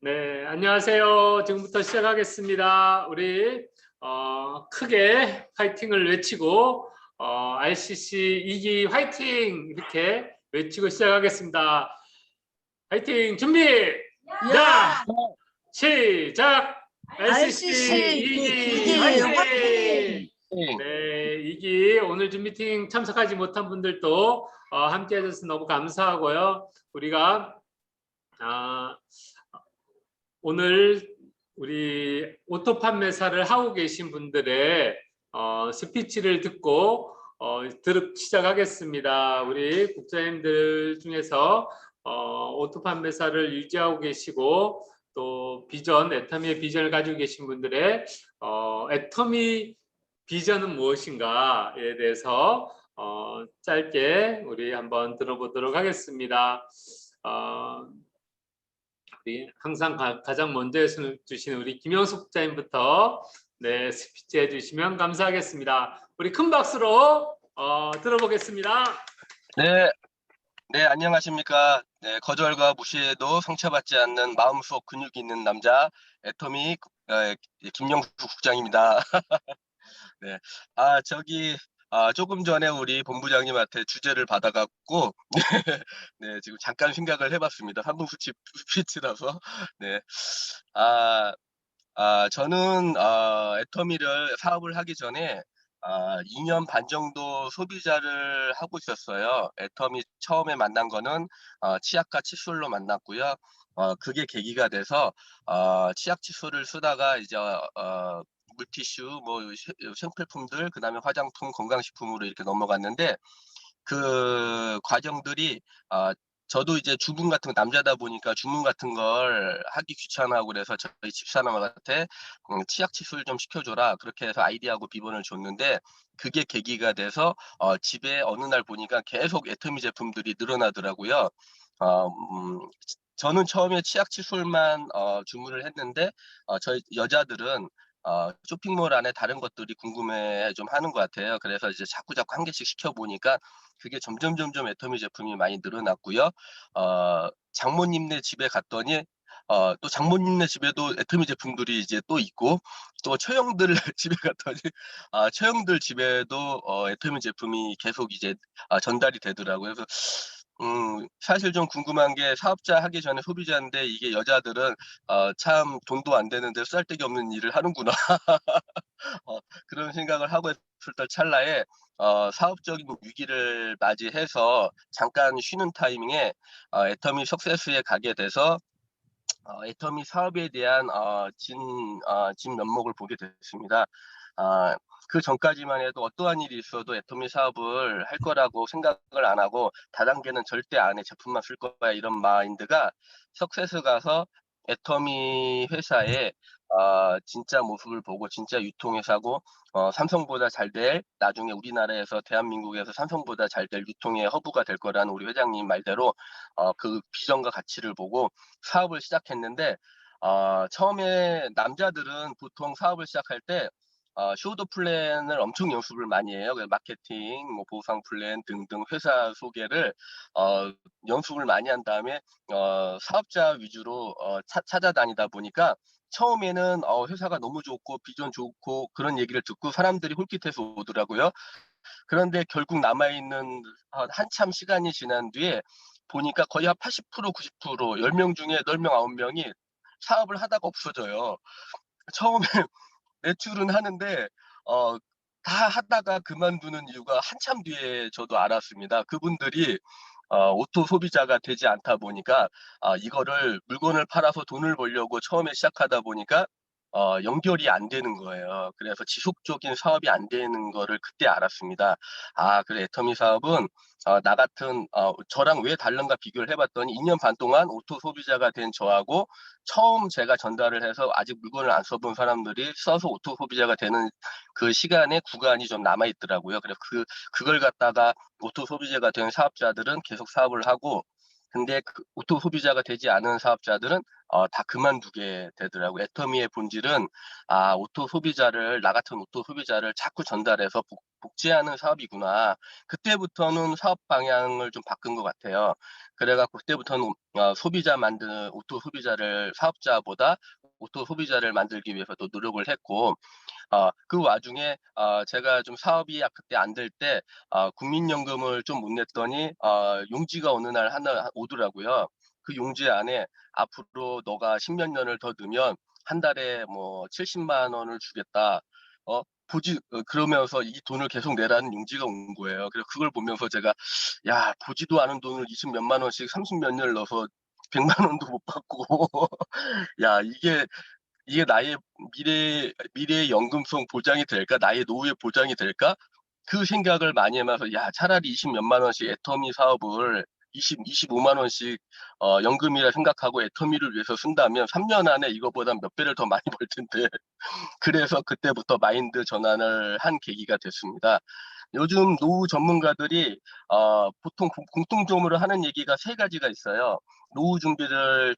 네, 안녕하세요. 지금부터 시작하겠습니다. 우리 크게 파이팅을 외치고 RCC 2기 화이팅 이렇게 외치고 시작하겠습니다. 화이팅 준비! 야! 야! 시작! RCC RCC 2기 2기 화이팅! 화이팅! 네, 2기 오늘 줌 미팅 참석하지 못한 분들도 함께 해주셔서 너무 감사하고요. 우리가 오늘 우리 오토 판매사를 하고 계신 분들의 스피치를 듣고 시작하겠습니다. 우리 국장님들 중에서 오토 판매사를 유지하고 계시고 또 비전, 애터미의 비전을 가지고 계신 분들의 애터미 비전은 무엇인가에 대해서 짧게 우리 한번 들어보도록 하겠습니다. 우리 항상 가장 먼저 해주시는 우리 김영숙 국장님부터 네, 스피치 해주시면 감사하겠습니다. 우리 큰 박수로 들어보겠습니다. 네, 안녕하십니까. 네, 거절과 무시에도 상처받지 않는 마음속 근육이 있는 남자 애터미 김영수 국장입니다. 네, 조금 전에 우리 본부장님한테 주제를 받아갖고 네, 지금 잠깐 생각을 해봤습니다. 3분 스피치라서. 네, 아, 저는 애터미를 사업을 하기 전에 2년 반 정도 소비자를 하고 있었어요. 애터미 처음에 만난 거는 치약과 칫솔로 만났고요. 그게 계기가 돼서 치약 칫솔을 쓰다가 이제 물티슈, 뭐 생필품들, 그다음에 화장품, 건강식품으로 이렇게 넘어갔는데 그 과정들이 저도 이제 주문 같은 거 남자다 보니까 주문 같은 걸 하기 귀찮아하고 그래서 저희 집사람한테 치약 칫솔 좀 시켜줘라 그렇게 해서 아이디하고 비번을 줬는데 그게 계기가 돼서 집에 어느 날 보니까 계속 애터미 제품들이 늘어나더라고요. 저는 처음에 치약 칫솔만 주문을 했는데 저희 여자들은 쇼핑몰 안에 다른 것들이 궁금해 좀 하는 것 같아요. 그래서 이제 자꾸 한 개씩 시켜보니까 그게 점점 애터미 제품이 많이 늘어났고요. 장모님네 집에 갔더니 또 장모님네 집에도 애터미 제품들이 이제 또 있고 또 처형들 집에 갔더니 처형들 집에도 애터미 제품이 계속 이제 전달이 되더라고요. 그래서 사실 좀 궁금한 게 사업자 하기 전에 소비자인데 이게 여자들은 참 돈도 안 되는데 쓸데기 없는 일을 하는구나. 그런 생각을 하고 있을 때 찰나에 사업적인 위기를 맞이해서 잠깐 쉬는 타이밍에 애터미 석세스에 가게 돼서 애터미 사업에 대한 진 면목을 보게 됐습니다. 그 전까지만 해도 어떠한 일이 있어도 애터미 사업을 할 거라고 생각을 안 하고 다단계는 절대 안 해, 제품만 쓸 거야 이런 마인드가 석세스 가서 애터미 회사의 진짜 모습을 보고 진짜 유통회사고 삼성보다 잘 될, 나중에 우리나라에서 대한민국에서 삼성보다 잘 될 유통의 허브가 될 거라는 우리 회장님 말대로 그 비전과 가치를 보고 사업을 시작했는데 처음에 남자들은 보통 사업을 시작할 때 쇼도 플랜을 엄청 연습을 많이 해요. 마케팅, 뭐 보상 플랜 등등 회사 소개를 연습을 많이 한 다음에 사업자 위주로 찾아다니다 보니까 처음에는 회사가 너무 좋고 비전 좋고 그런 얘기를 듣고 사람들이 홀깃해서 오더라고요. 그런데 결국 남아있는 한참 시간이 지난 뒤에 보니까 거의 한 80%, 90% 10명 중에 8명, 9명이 사업을 하다가 없어져요. 처음에 매출은 하는데 어, 다 하다가 그만두는 이유가 한참 뒤에 저도 알았습니다. 그분들이 오토 소비자가 되지 않다 보니까 이거를 물건을 팔아서 돈을 벌려고 처음에 시작하다 보니까 연결이 안 되는 거예요. 그래서 지속적인 사업이 안 되는 거를 그때 알았습니다. 그래 애터미 사업은 나 같은 저랑 왜 다른가 비교를 해봤더니 2년 반 동안 오토 소비자가 된 저하고 처음 제가 전달을 해서 아직 물건을 안 써본 사람들이 써서 오토 소비자가 되는 그 시간의 구간이 좀 남아 있더라고요. 그래서 그걸 갖다가 오토 소비자가 된 사업자들은 계속 사업을 하고 근데 그 오토 소비자가 되지 않은 사업자들은 다 그만두게 되더라고요. 애터미의 본질은 오토 소비자를 나 같은 오토 소비자를 자꾸 전달해서 복제하는 사업이구나. 그때부터는 사업 방향을 좀 바꾼 것 같아요. 그래 갖고 그때부터는 소비자 만드는 오토 소비자를 사업자보다 오토 소비자를 만들기 위해서 또 노력을 했고 그 와중에 제가 좀 사업이 그때 안 될 때 국민연금을 좀 못 냈더니 용지가 어느 날 하나 오더라고요. 그 용지 안에 "앞으로 너가 10몇 년을 더 넣으면 한 달에 뭐 70만 원을 주겠다." 그러면서 이 돈을 계속 내라는 용지가 온 거예요. 그래서 그걸 보면서 제가 '야 보지도 않은 돈을 20 몇만 원씩 30몇 년을 넣어서 100만 원도 못 받고 야 이게 나의 미래의 연금성 보장이 될까? 나의 노후의 보장이 될까?' 그 생각을 많이 하면서 차라리 20 몇만 원씩 애터미 사업을 25만 원씩 연금이라 생각하고 애터미를 위해서 쓴다면 3년 안에 이거보다 몇 배를 더 많이 벌 텐데 그래서 그때부터 마인드 전환을 한 계기가 됐습니다. 요즘 노후 전문가들이 보통 공통점으로 하는 얘기가 세 가지가 있어요. 노후 준비를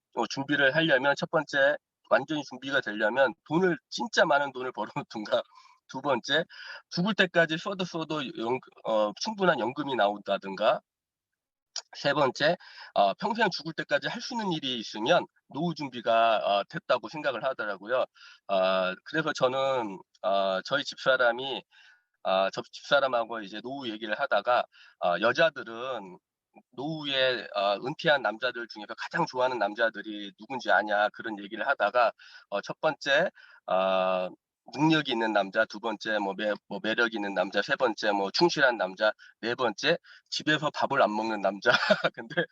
하려면 첫 번째, 완전히 준비가 되려면 진짜 많은 돈을 벌어 놓든가, 두 번째, 죽을 때까지 써도 충분한 연금이 나온다든가, 세 번째, 평생 죽을 때까지 할 수 있는 일이 있으면 노후 준비가 됐다고 생각을 하더라고요. 그래서 저는 저희 집사람이 저 집사람하고 이제 노후 얘기를 하다가 여자들은 노후에 은퇴한 남자들 중에서 가장 좋아하는 남자들이 누군지 아냐, 그런 얘기를 하다가 첫 번째 능력이 있는 남자, 두 번째 매력 있는 남자, 세 번째 충실한 남자, 네 번째 집에서 밥을 안 먹는 남자. 근데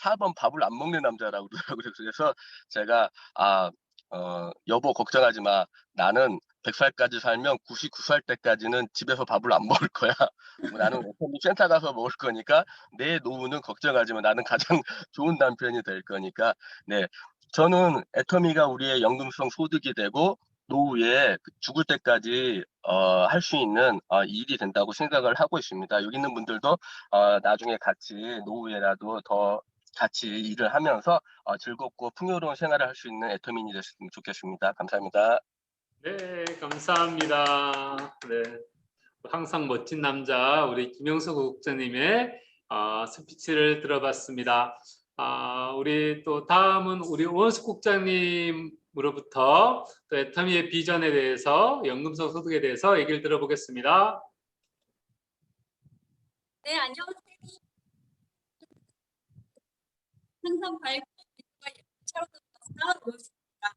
4번 밥을 안 먹는 남자라고 그러더라고요. 그래서 제가 "여보 걱정하지 마. 나는 100 살까지 살면 99살 때까지는 집에서 밥을 안 먹을 거야. 나는 어차피 센터 가서 먹을 거니까 내 노후는 걱정하지 마. 나는 가장 좋은 남편이 될 거니까." 네. 저는 애터미가 우리의 연금성 소득이 되고 노후에 죽을 때까지 할 수 있는 일이 된다고 생각을 하고 있습니다. 여기 있는 분들도 나중에 같이 노후에라도 더 같이 일을 하면서 즐겁고 풍요로운 생활을 할 수 있는 애터미인이 됐으면 좋겠습니다. 감사합니다. 네, 감사합니다. 네, 항상 멋진 남자 우리 김영석 국장님의 스피치를 들어봤습니다. 우리 또 다음은 우리 오원숙 국장님으로부터 또 애터미의 비전에 대해서 연금성 소득에 대해서 얘기를 들어보겠습니다. 네, 안녕하세요. 항상 밝고 예쁜 차로서 오였습니다.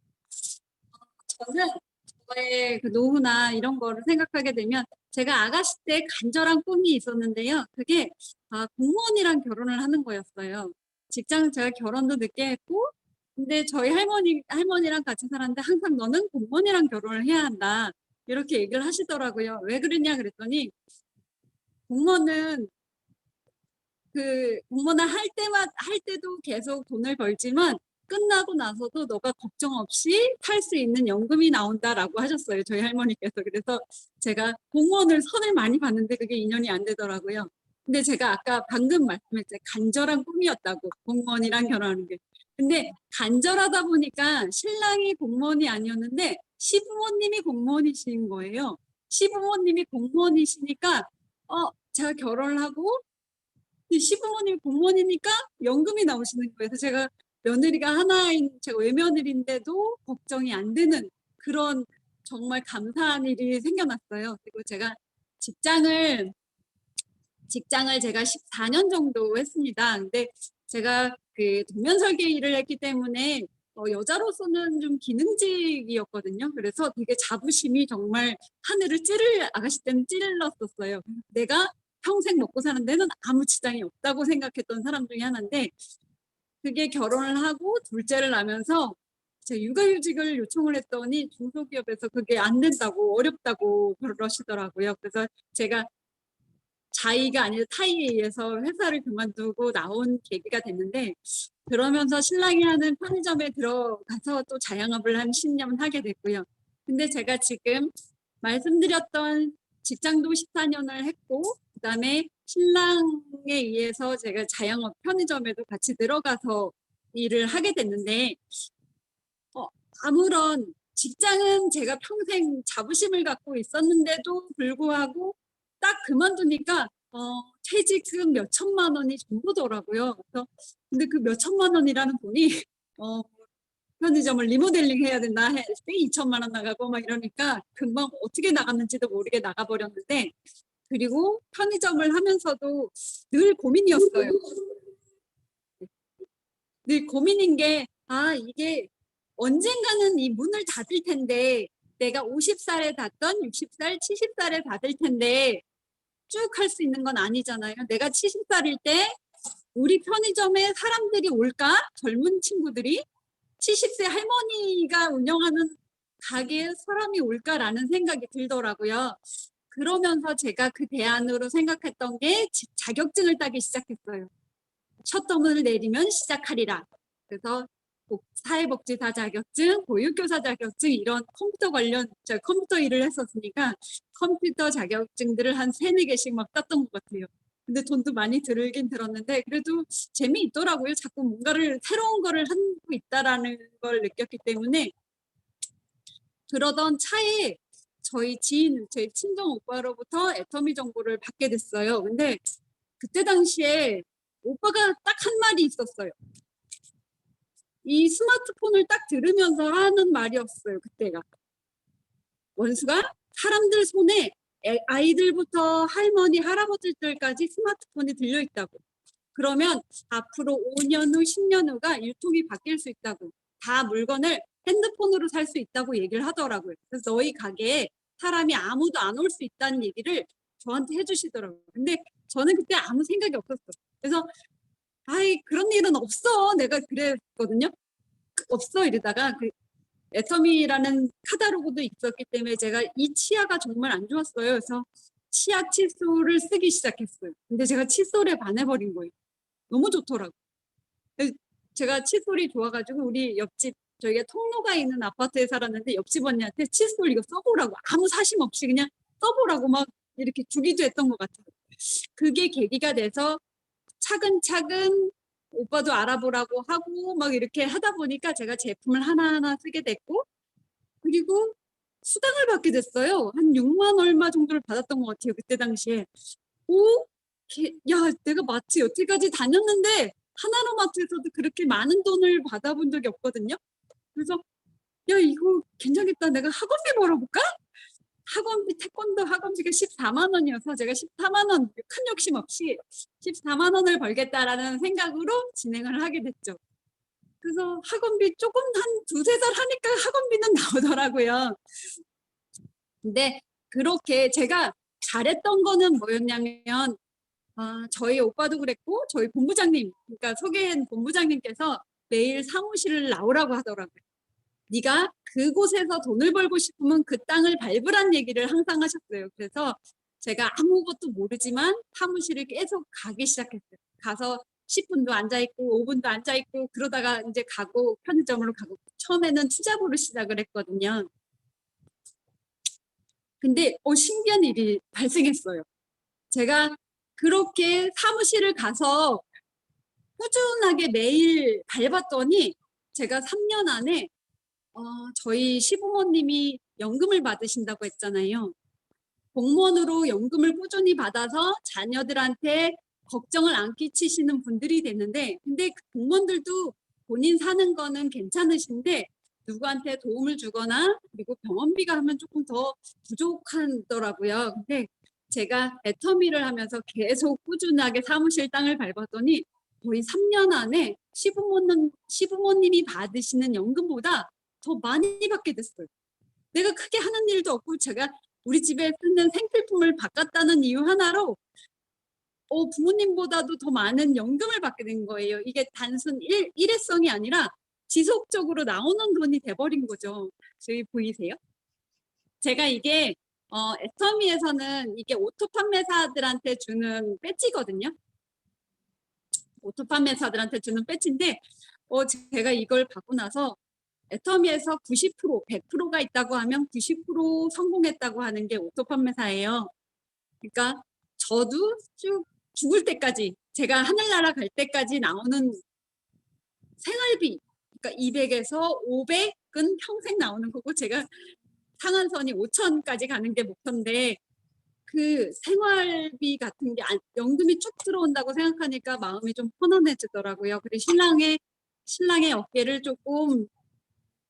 저는 저의 그 노후나 이런 거를 생각하게 되면 제가 아가씨 때 간절한 꿈이 있었는데요. 그게 공무원이랑 결혼을 하는 거였어요. 직장은 제가 결혼도 늦게 했고, 근데 저희 할머니랑 같이 살았는데 항상 너는 공무원이랑 결혼을 해야 한다, 이렇게 얘기를 하시더라고요. 왜 그러냐 그랬더니 공무원은 공무원을 할 때도 계속 돈을 벌지만 끝나고 나서도 너가 걱정 없이 탈 수 있는 연금이 나온다라고 하셨어요, 저희 할머니께서. 그래서 제가 공무원을 선을 많이 봤는데 그게 인연이 안 되더라고요. 근데 제가 아까 방금 말씀했죠. 간절한 꿈이었다고, 공무원이랑 결혼하는 게. 근데 간절하다 보니까 신랑이 공무원이 아니었는데 시부모님이 공무원이신 거예요. 시부모님이 공무원이시니까 제가 결혼을 하고 시부모님이 공무원이니까 연금이 나오시는 거예요. 그래서 제가 며느리가 하나인, 제가 외며느리인데도 걱정이 안 되는 그런 정말 감사한 일이 생겨났어요. 그리고 제가 직장을 제가 14년 정도 했습니다. 근데 제가 도면 설계 일을 했기 때문에 여자로서는 좀 기능직이었거든요. 그래서 되게 자부심이 정말 하늘을 아가씨 때는 찔렀었어요. 내가 평생 먹고 사는 데는 아무 지장이 없다고 생각했던 사람 중에 하나인데, 그게 결혼을 하고 둘째를 낳으면서 제가 육아휴직을 요청을 했더니 중소기업에서 그게 안 된다고, 어렵다고 그러시더라고요. 그래서 제가 자의가 아니라 타의에 의해서 회사를 그만두고 나온 계기가 됐는데, 그러면서 신랑이 하는 편의점에 들어가서 또 자영업을 한 10년 하게 됐고요. 근데 제가 지금 말씀드렸던 직장도 14년을 했고, 그다음에 신랑에 의해서 제가 자영업 편의점에도 같이 들어가서 일을 하게 됐는데 아무런 직장은 제가 평생 자부심을 갖고 있었는데도 불구하고 딱 그만두니까 퇴직금 몇 천만 원이 전부더라고요. 그래서 근데 그 몇 천만 원이라는 돈이 편의점을 리모델링 해야 된다 했을 때 2천만 원 나가고 막 이러니까 금방 어떻게 나갔는지도 모르게 나가버렸는데 그리고 편의점을 하면서도 늘 고민이었어요. 늘 고민인 게 이게 언젠가는 이 문을 닫을 텐데 내가 50살에 닫던 60살, 70살에 닫을 텐데 쭉 할 수 있는 건 아니잖아요. 내가 70살일 때 우리 편의점에 사람들이 올까? 젊은 친구들이 70세 할머니가 운영하는 가게에 사람이 올까라는 생각이 들더라고요. 그러면서 제가 그 대안으로 생각했던 게 자격증을 따기 시작했어요. 첫 덤을 내리면 시작하리라. 그래서 사회복지사 자격증, 보육교사 자격증 이런 컴퓨터 관련 컴퓨터 일을 했었으니까 컴퓨터 자격증들을 한 3-4개씩 막 땄던 것 같아요. 근데 돈도 많이 들긴 들었는데 그래도 재미있더라고요. 자꾸 뭔가를 새로운 거를 하고 있다라는 걸 느꼈기 때문에 그러던 차에 저희 지인, 저희 친정 오빠로부터 애터미 정보를 받게 됐어요. 근데 그때 당시에 오빠가 딱 한 말이 있었어요. 이 스마트폰을 딱 들으면서 하는 말이었어요. 그때가. 원수가 사람들 손에 아이들부터 할머니, 할아버지들까지 스마트폰이 들려있다고. 그러면 앞으로 5년 후, 10년 후가 유통이 바뀔 수 있다고. 다 물건을 핸드폰으로 살 수 있다고 얘기를 하더라고요. 그래서 너희 가게에 사람이 아무도 안 올 수 있다는 얘기를 저한테 해주시더라고요. 근데 저는 그때 아무 생각이 없었어요. 그래서 그런 일은 없어. 내가 그랬거든요. 없어 이러다가 그 애터미라는 카탈로그도 있었기 때문에 제가 이 치아가 정말 안 좋았어요. 그래서 치아 칫솔을 쓰기 시작했어요. 근데 제가 칫솔에 반해버린 거예요. 너무 좋더라고요. 제가 칫솔이 좋아가지고 우리 옆집 저희가 통로가 있는 아파트에 살았는데 옆집 언니한테 칫솔 이거 써보라고 아무 사심 없이 그냥 써보라고 막 이렇게 주기도 했던 것 같아요. 그게 계기가 돼서 차근차근 오빠도 알아보라고 하고 막 이렇게 하다 보니까 제가 제품을 하나하나 쓰게 됐고 그리고 수당을 받게 됐어요. 한 6만 얼마 정도를 받았던 것 같아요. 그때 당시에. 야, 내가 마트 여태까지 다녔는데 하나로마트에서도 그렇게 많은 돈을 받아본 적이 없거든요. 그래서 야, 이거 괜찮겠다. 내가 학원비 벌어볼까? 학원비, 태권도 학원비가 14만 원이어서 제가 14만 원, 큰 욕심 없이 14만 원을 벌겠다라는 생각으로 진행을 하게 됐죠. 그래서 학원비 조금 한 2-3달 하니까 학원비는 나오더라고요. 근데 그렇게 제가 잘했던 거는 뭐였냐면 저희 오빠도 그랬고 저희 본부장님, 그러니까 소개한 본부장님께서 매일 사무실을 나오라고 하더라고요. 네가 그곳에서 돈을 벌고 싶으면 그 땅을 밟으란 얘기를 항상 하셨어요. 그래서 제가 아무것도 모르지만 사무실을 계속 가기 시작했어요. 가서 10분도 앉아있고 5분도 앉아있고 그러다가 이제 가고 편의점으로 가고 처음에는 투잡으로 시작을 했거든요. 근데 신기한 일이 발생했어요. 제가 그렇게 사무실을 가서 꾸준하게 매일 밟았더니 제가 3년 안에 저희 시부모님이 연금을 받으신다고 했잖아요. 공무원으로 연금을 꾸준히 받아서 자녀들한테 걱정을 안 끼치시는 분들이 됐는데 근데 그 공무원들도 본인 사는 거는 괜찮으신데 누구한테 도움을 주거나 그리고 병원비가 하면 조금 더 부족하더라고요. 근데 제가 애터미를 하면서 계속 꾸준하게 사무실 땅을 밟았더니 거의 3년 안에 시부모님이 받으시는 연금보다 더 많이 받게 됐어요. 내가 크게 하는 일도 없고 제가 우리 집에 쓰는 생필품을 바꿨다는 이유 하나로 부모님보다도 더 많은 연금을 받게 된 거예요. 이게 단순 일회성이 아니라 지속적으로 나오는 돈이 돼버린 거죠. 저희 보이세요? 제가 이게 애터미에서는 이게 오토 판매사들한테 주는 배지거든요. 오토 판매사들한테 주는 배지인데 제가 이걸 받고 나서 애터미에서 90%, 100%가 있다고 하면 90% 성공했다고 하는 게 오토 판매사예요. 그러니까 저도 쭉 죽을 때까지 제가 하늘나라 갈 때까지 나오는 생활비, 그러니까 200에서 500은 평생 나오는 거고 제가 상한선이 5천까지 가는 게 목표인데 그 생활비 같은 게 연금이 쭉 들어온다고 생각하니까 마음이 좀 편안해지더라고요. 그리고 신랑의 어깨를 조금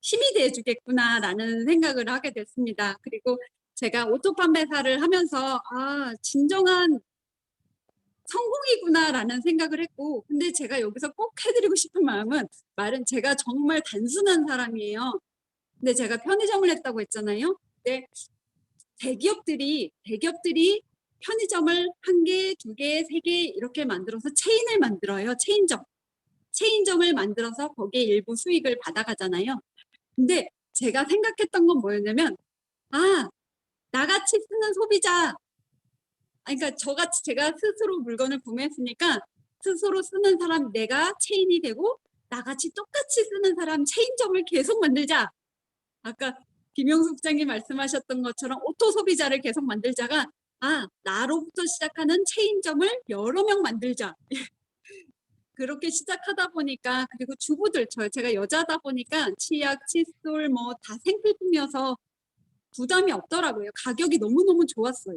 힘이 돼주겠구나라는 생각을 하게 됐습니다. 그리고 제가 오토 판매사를 하면서 진정한 성공이구나라는 생각을 했고, 근데 제가 여기서 꼭 해드리고 싶은 말은 제가 정말 단순한 사람이에요. 근데 제가 편의점을 했다고 했잖아요. 근데 대기업들이 편의점을 1개, 2개, 3개 이렇게 만들어서 체인을 만들어요. 체인점을 만들어서 거기에 일부 수익을 받아가잖아요. 근데 제가 생각했던 건 뭐였냐면 나같이 쓰는 소비자, 그러니까 저같이 제가 스스로 물건을 구매했으니까 스스로 쓰는 사람 내가 체인이 되고 나같이 똑같이 쓰는 사람 체인점을 계속 만들자. 아까 김영숙 부장님 말씀하셨던 것처럼 오토 소비자를 계속 만들자가 나로부터 시작하는 체인점을 여러 명 만들자. 그렇게 시작하다 보니까 그리고 주부들 제가 여자다 보니까 치약, 칫솔 뭐 다 생필품이어서 부담이 없더라고요. 가격이 너무너무 좋았어요.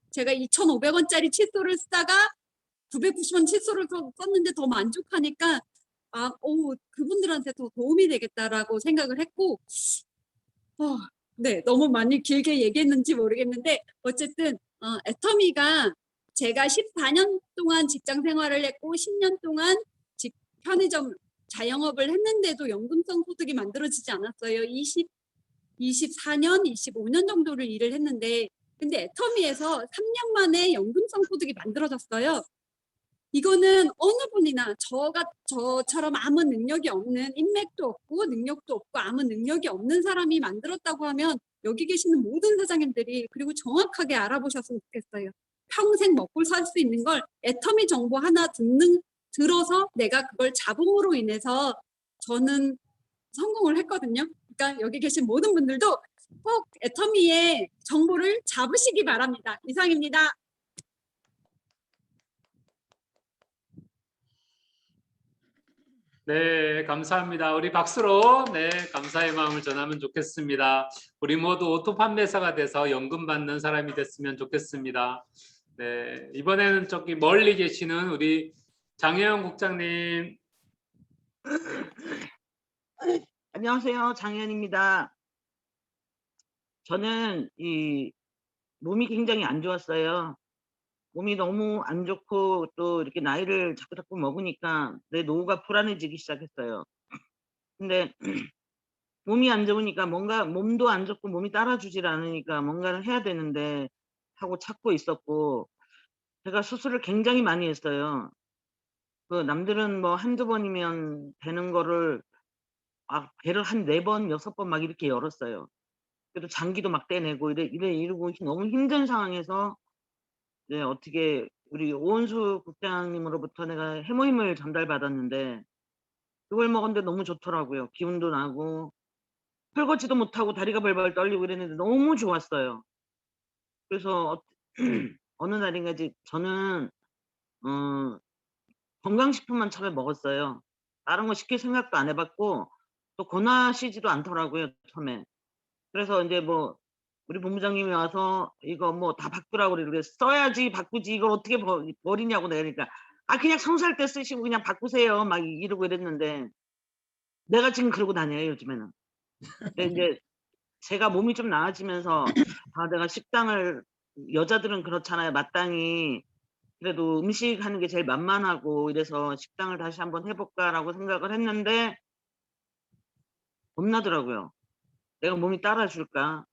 제가 2,500원짜리 칫솔을 쓰다가 990원 칫솔을 썼는데 더 만족하니까 그분들한테 더 도움이 되겠다라고 생각을 했고 네, 너무 많이 길게 얘기했는지 모르겠는데 어쨌든 애터미가 제가 14년 동안 직장 생활을 했고 10년 동안 편의점 자영업을 했는데도 연금성 소득이 만들어지지 않았어요. 24년, 25년 정도를 일을 했는데 근데 애터미에서 3년 만에 연금성 소득이 만들어졌어요. 이거는 어느 분이나 저처럼 아무 능력이 없는 인맥도 없고 능력도 없고 아무 능력이 없는 사람이 만들었다고 하면 여기 계시는 모든 사장님들이 그리고 정확하게 알아보셨으면 좋겠어요. 평생 먹고 살 수 있는 걸 애터미 정보 하나 들어서 내가 그걸 자봉으로 인해서 저는 성공을 했거든요. 그러니까 여기 계신 모든 분들도 꼭 애터미의 정보를 잡으시기 바랍니다. 이상입니다. 네, 감사합니다. 우리 박수로 감사의 마음을 전하면 좋겠습니다. 우리 모두 오토 판매사가 돼서 연금 받는 사람이 됐으면 좋겠습니다. 네, 이번에는 저기 멀리 계시는 우리 장혜영 국장님. 안녕하세요. 장혜연입니다. 저는 몸이 굉장히 안 좋았어요. 몸이 너무 안 좋고 또 이렇게 나이를 자꾸 먹으니까 내 노후가 불안해지기 시작했어요. 근데 몸이 안 좋으니까 몸도 안 좋고 몸이 따라주질 않으니까 뭔가를 해야 되는데 하고 찾고 있었고 제가 수술을 굉장히 많이 했어요. 남들은 뭐 한두 번이면 되는 거를 배를 한 4번, 6번 막 이렇게 열었어요. 그래도 장기도 막 떼내고 이러고 너무 힘든 상황에서 어떻게 우리 오은수 국장님으로부터 내가 해모임을 전달받았는데 그걸 먹었는데 너무 좋더라고요. 기운도 나고 설거지도 못하고 다리가 벌벌 떨리고 그랬는데 너무 좋았어요. 그래서 어느 날인가 이제 저는 건강식품만 처음에 먹었어요. 다른 거 쉽게 생각도 안 해봤고 또 권하시지도 않더라고요. 처음에. 그래서 이제 뭐 우리 본부장님이 와서 이거 뭐 다 바꾸라고 그래. 써야지 바꾸지 이걸 어떻게 버리냐고 내가 그러니까 그냥 성수할 때 쓰시고 그냥 바꾸세요 막 이러고 이랬는데 내가 지금 그러고 다녀요 요즘에는. 근데 이제 제가 몸이 좀 나아지면서 내가 식당을 여자들은 그렇잖아요. 마땅히 그래도 음식 하는 게 제일 만만하고 이래서 식당을 다시 한번 해볼까라고 생각을 했는데 겁나더라고요. 내가 몸이 따라줄까?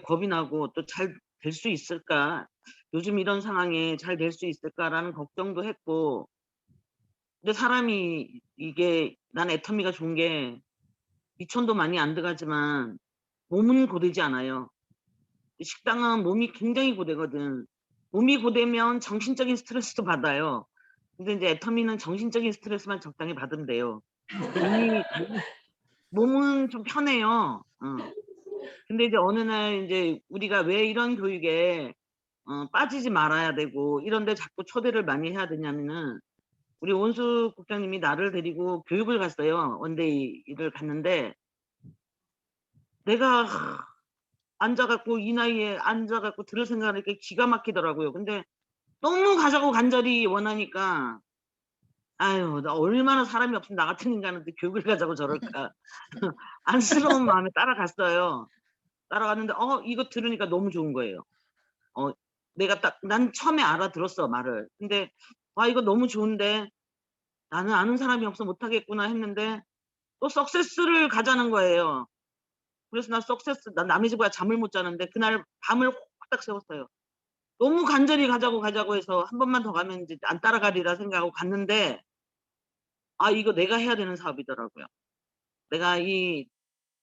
겁이 나고 또 잘 될 수 있을까? 요즘 이런 상황에 잘 될 수 있을까라는 걱정도 했고 근데 사람이 난 애터미가 좋은 게 2천도 많이 안 들어가지만 몸은 고되지 않아요. 식당은 몸이 굉장히 고되거든. 몸이 고되면 정신적인 스트레스도 받아요. 근데 이제 애터미는 정신적인 스트레스만 적당히 받으면 돼요. 몸은 좀 편해요. 근데 이제 어느 날 이제 우리가 왜 이런 교육에 빠지지 말아야 되고 이런 데 자꾸 초대를 많이 해야 되냐면은 우리 온수 국장님이 나를 데리고 교육을 갔어요. 원데이를 갔는데 내가 앉아 갖고 이 나이에 앉아 갖고 들을 생각하니까 기가 막히더라고요. 근데 너무 가자고 간절히 원하니까 아유, 나 얼마나 사람이 없으면 나 같은 인간한테 교육을 가자고 저럴까. 안쓰러운 마음에 따라갔어요. 따라갔는데 이거 들으니까 너무 좋은 거예요. 내가 난 처음에 알아들었어, 말을. 근데 이거 너무 좋은데 나는 아는 사람이 없어 못하겠구나 했는데 또 석세스를 가자는 거예요. 그래서 난 남의 집 가야 잠을 못 자는데 그날 밤을 호딱 세웠어요. 너무 간절히 가자고 해서 한 번만 더 가면 이제 안 따라가리라 생각하고 갔는데 이거 내가 해야 되는 사업이더라고요. 내가 이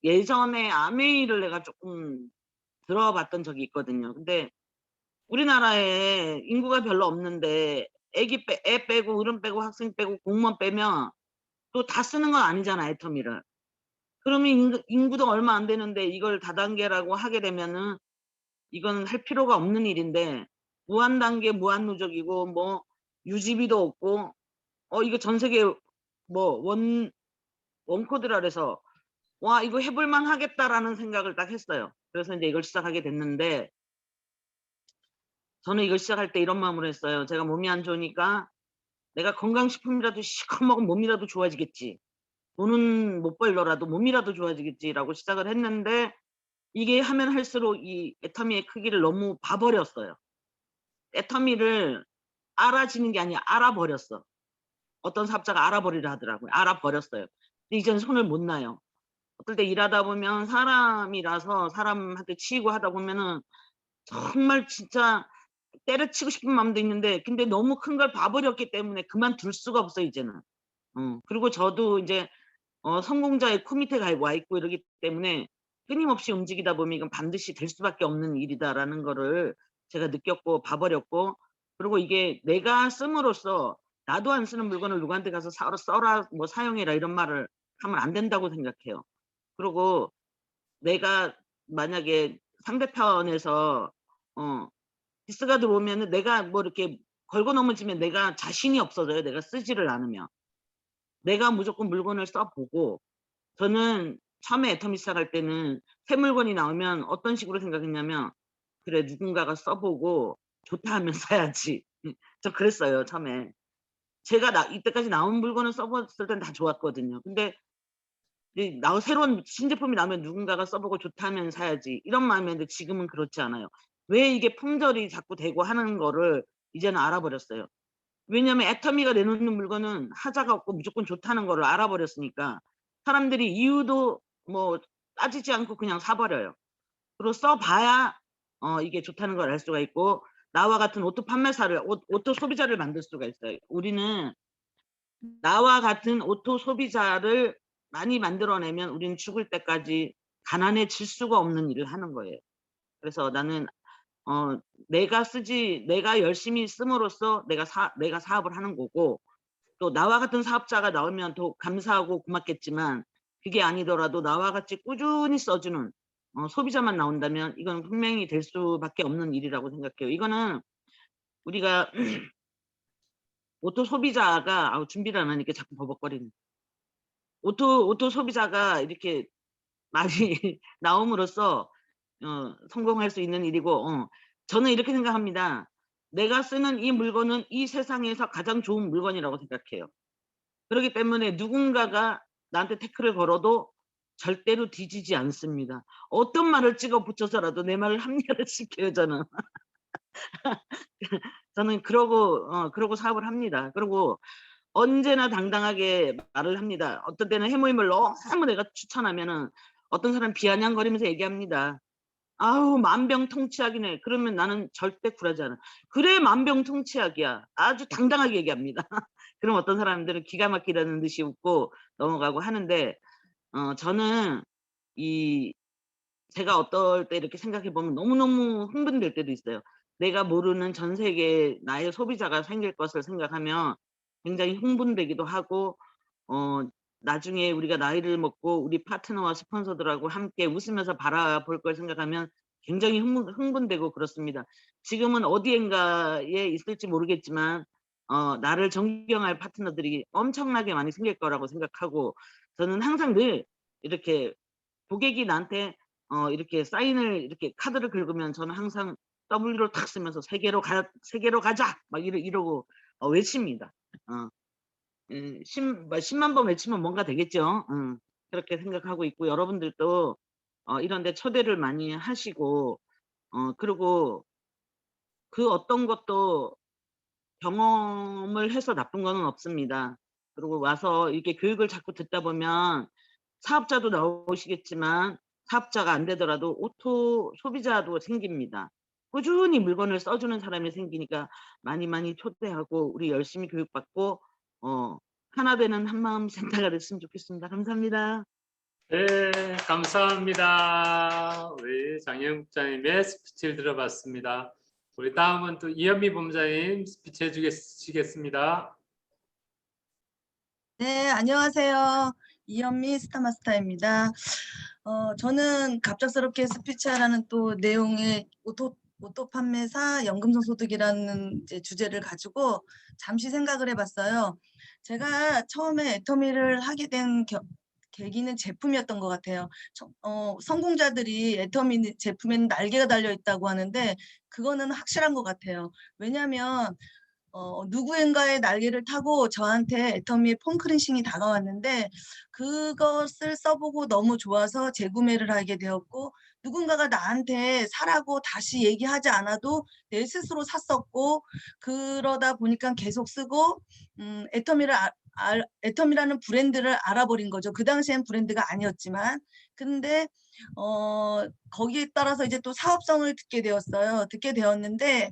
예전에 아메이를 내가 조금 들어봤던 적이 있거든요. 근데 우리나라에 인구가 별로 없는데 애 빼고 어른 빼고 학생 빼고 공무원 빼면 또 다 쓰는 건 아니잖아, 애터미를. 그러면 인구도 얼마 안 되는데 이걸 다단계라고 하게 되면은 이건 할 필요가 없는 일인데 무한 단계 무한 누적이고 뭐 유지비도 없고 이거 전 세계 뭐 원코드라 그래서 와 이거 해볼만 하겠다라는 생각을 딱 했어요. 그래서 이제 이걸 시작하게 됐는데 저는 이걸 시작할 때 이런 마음으로 했어요. 제가 몸이 안 좋으니까 내가 건강식품이라도 시커 먹으면 몸이라도 좋아지겠지. 돈은 못 벌더라도 몸이라도 좋아지겠지라고 시작을 했는데 이게 하면 할수록 이 애터미의 크기를 너무 봐버렸어요. 애터미를 알아지는 게 아니라 알아버렸어. 어떤 사업자가 알아버리라 하더라고요. 알아버렸어요. 근데 이제는 손을 못 놔요. 어떨 때 일하다 보면 사람이라서 사람한테 치이고 하다 보면은 정말 진짜 때려치고 싶은 마음도 있는데 근데 너무 큰 걸 봐버렸기 때문에 그만둘 수가 없어요 이제는. 그리고 저도 이제 성공자의 코밑에 와 있고 이러기 때문에 끊임없이 움직이다 보면 이건 반드시 될 수밖에 없는 일이다라는 거를 제가 느꼈고 봐버렸고 그리고 이게 내가 씀으로써 나도 안 쓰는 물건을 누구한테 가서 써라 뭐 사용해라 이런 말을 하면 안 된다고 생각해요. 그리고 내가 만약에 상대편에서 디스가 들어오면은 내가 뭐 이렇게 걸고 넘어지면 내가 자신이 없어져요. 내가 쓰지를 않으면. 내가 무조건 물건을 써보고 저는 처음에 애터미 시작할 때는 새 물건이 나오면 어떤 식으로 생각했냐면 그래 누군가가 써보고 좋다 하면 사야지. 저 그랬어요 처음에. 제가 이때까지 나온 물건을 써봤을 땐 다 좋았거든요. 근데 새로운 신제품이 나오면 누군가가 써보고 좋다 하면 사야지 이런 마음이었는데 지금은 그렇지 않아요. 왜 이게 품절이 자꾸 되고 하는 거를 이제는 알아버렸어요. 왜냐면 애터미가 내놓는 물건은 하자가 없고 무조건 좋다는 거를 알아버렸으니까 사람들이 이유도 뭐 따지지 않고 그냥 사버려요. 그리고 써봐야 이게 좋다는 걸 알 수가 있고 나와 같은 오토 판매사를 오토 소비자를 만들 수가 있어요. 우리는 나와 같은 오토 소비자를 많이 만들어내면 우리는 죽을 때까지 가난해질 수가 없는 일을 하는 거예요. 그래서 나는 내가 열심히 씀으로써 내가 사업을 하는 거고 또 나와 같은 사업자가 나오면 더 감사하고 고맙겠지만 그게 아니더라도 나와 같이 꾸준히 써주는 소비자만 나온다면 이건 분명히 될 수밖에 없는 일이라고 생각해요. 이거는 우리가 오토 소비자가 준비를 안 하니까 자꾸 버벅거리는 오토 소비자가 이렇게 많이 나옴으로써 성공할 수 있는 일이고 저는 이렇게 생각합니다. 내가 쓰는 이 물건은 이 세상에서 가장 좋은 물건이라고 생각해요. 그렇기 때문에 누군가가 나한테 태클을 걸어도 절대로 뒤지지 않습니다. 어떤 말을 찍어 붙여서라도 내 말을 합리화를 시켜요 저는. 저는 그러고 사업을 합니다. 그리고 언제나 당당하게 말을 합니다. 어떤 때는 해모임을 너무 내가 추천하면은 어떤 사람 비아냥거리면서 얘기합니다. 아우 만병통치약이네. 그러면 나는 절대 굴하지 않아. 그래 만병통치약이야. 아주 당당하게 얘기합니다. 그럼 어떤 사람들은 기가 막히다는 듯이 웃고 넘어가고 하는데 저는 제가 어떨 때 이렇게 생각해 보면 너무너무 흥분될 때도 있어요. 내가 모르는 전 세계 나의 소비자가 생길 것을 생각하면 굉장히 흥분되기도 하고 나중에 우리가 나이를 먹고 우리 파트너와 스폰서들하고 함께 웃으면서 바라볼 걸 생각하면 굉장히 흥분되고 그렇습니다. 지금은 어디엔가에 있을지 모르겠지만 나를 존경할 파트너들이 엄청나게 많이 생길 거라고 생각하고, 저는 항상 늘 이렇게 고객이 나한테 이렇게 사인을 이렇게 카드를 긁으면 저는 항상 W로 탁 쓰면서 세계로 가자 막 이러고 외칩니다. 10만 번 외치면 뭔가 되겠죠. 그렇게 생각하고 있고, 여러분들도 이런 데 초대를 많이 하시고, 그리고 그 어떤 것도 경험을 해서 나쁜 거는 없습니다. 그리고 와서 이렇게 교육을 자꾸 듣다 보면 사업자도 나오시겠지만 사업자가 안 되더라도 오토 소비자도 생깁니다. 꾸준히 물건을 써주는 사람이 생기니까 많이 초대하고 우리 열심히 교육받고 하나 되는 한마음 센터가 됐으면 좋겠습니다. 감사합니다. 네, 감사합니다. 우리 장영 국장님의 스피치를 들어봤습니다. 우리 다음은 또 이현미 본부장님 스피치 해주시겠습니다. 네, 안녕하세요. 이현미 스타마스터입니다. 저는 갑작스럽게 스피치하라는 또 내용의 오토 판매사 연금성 소득이라는 이제 주제를 가지고 잠시 생각을 해봤어요. 제가 처음에 애터미를 하게 된 계기는 제품이었던 것 같아요. 성공자들이 애터미 제품에는 날개가 달려 있다고 하는데 그거는 확실한 것 같아요. 왜냐하면 누구인가의 날개를 타고 저한테 애터미의 폼크린싱이 다가왔는데 그것을 써보고 너무 좋아서 재구매를 하게 되었고, 누군가가 나한테 사라고 다시 얘기하지 않아도 내 스스로 샀었고, 그러다 보니까 계속 쓰고 애터미라는 브랜드를 알아버린 거죠. 그 당시엔 브랜드가 아니었지만. 근데 거기에 따라서 이제 또 사업성을 듣게 되었는데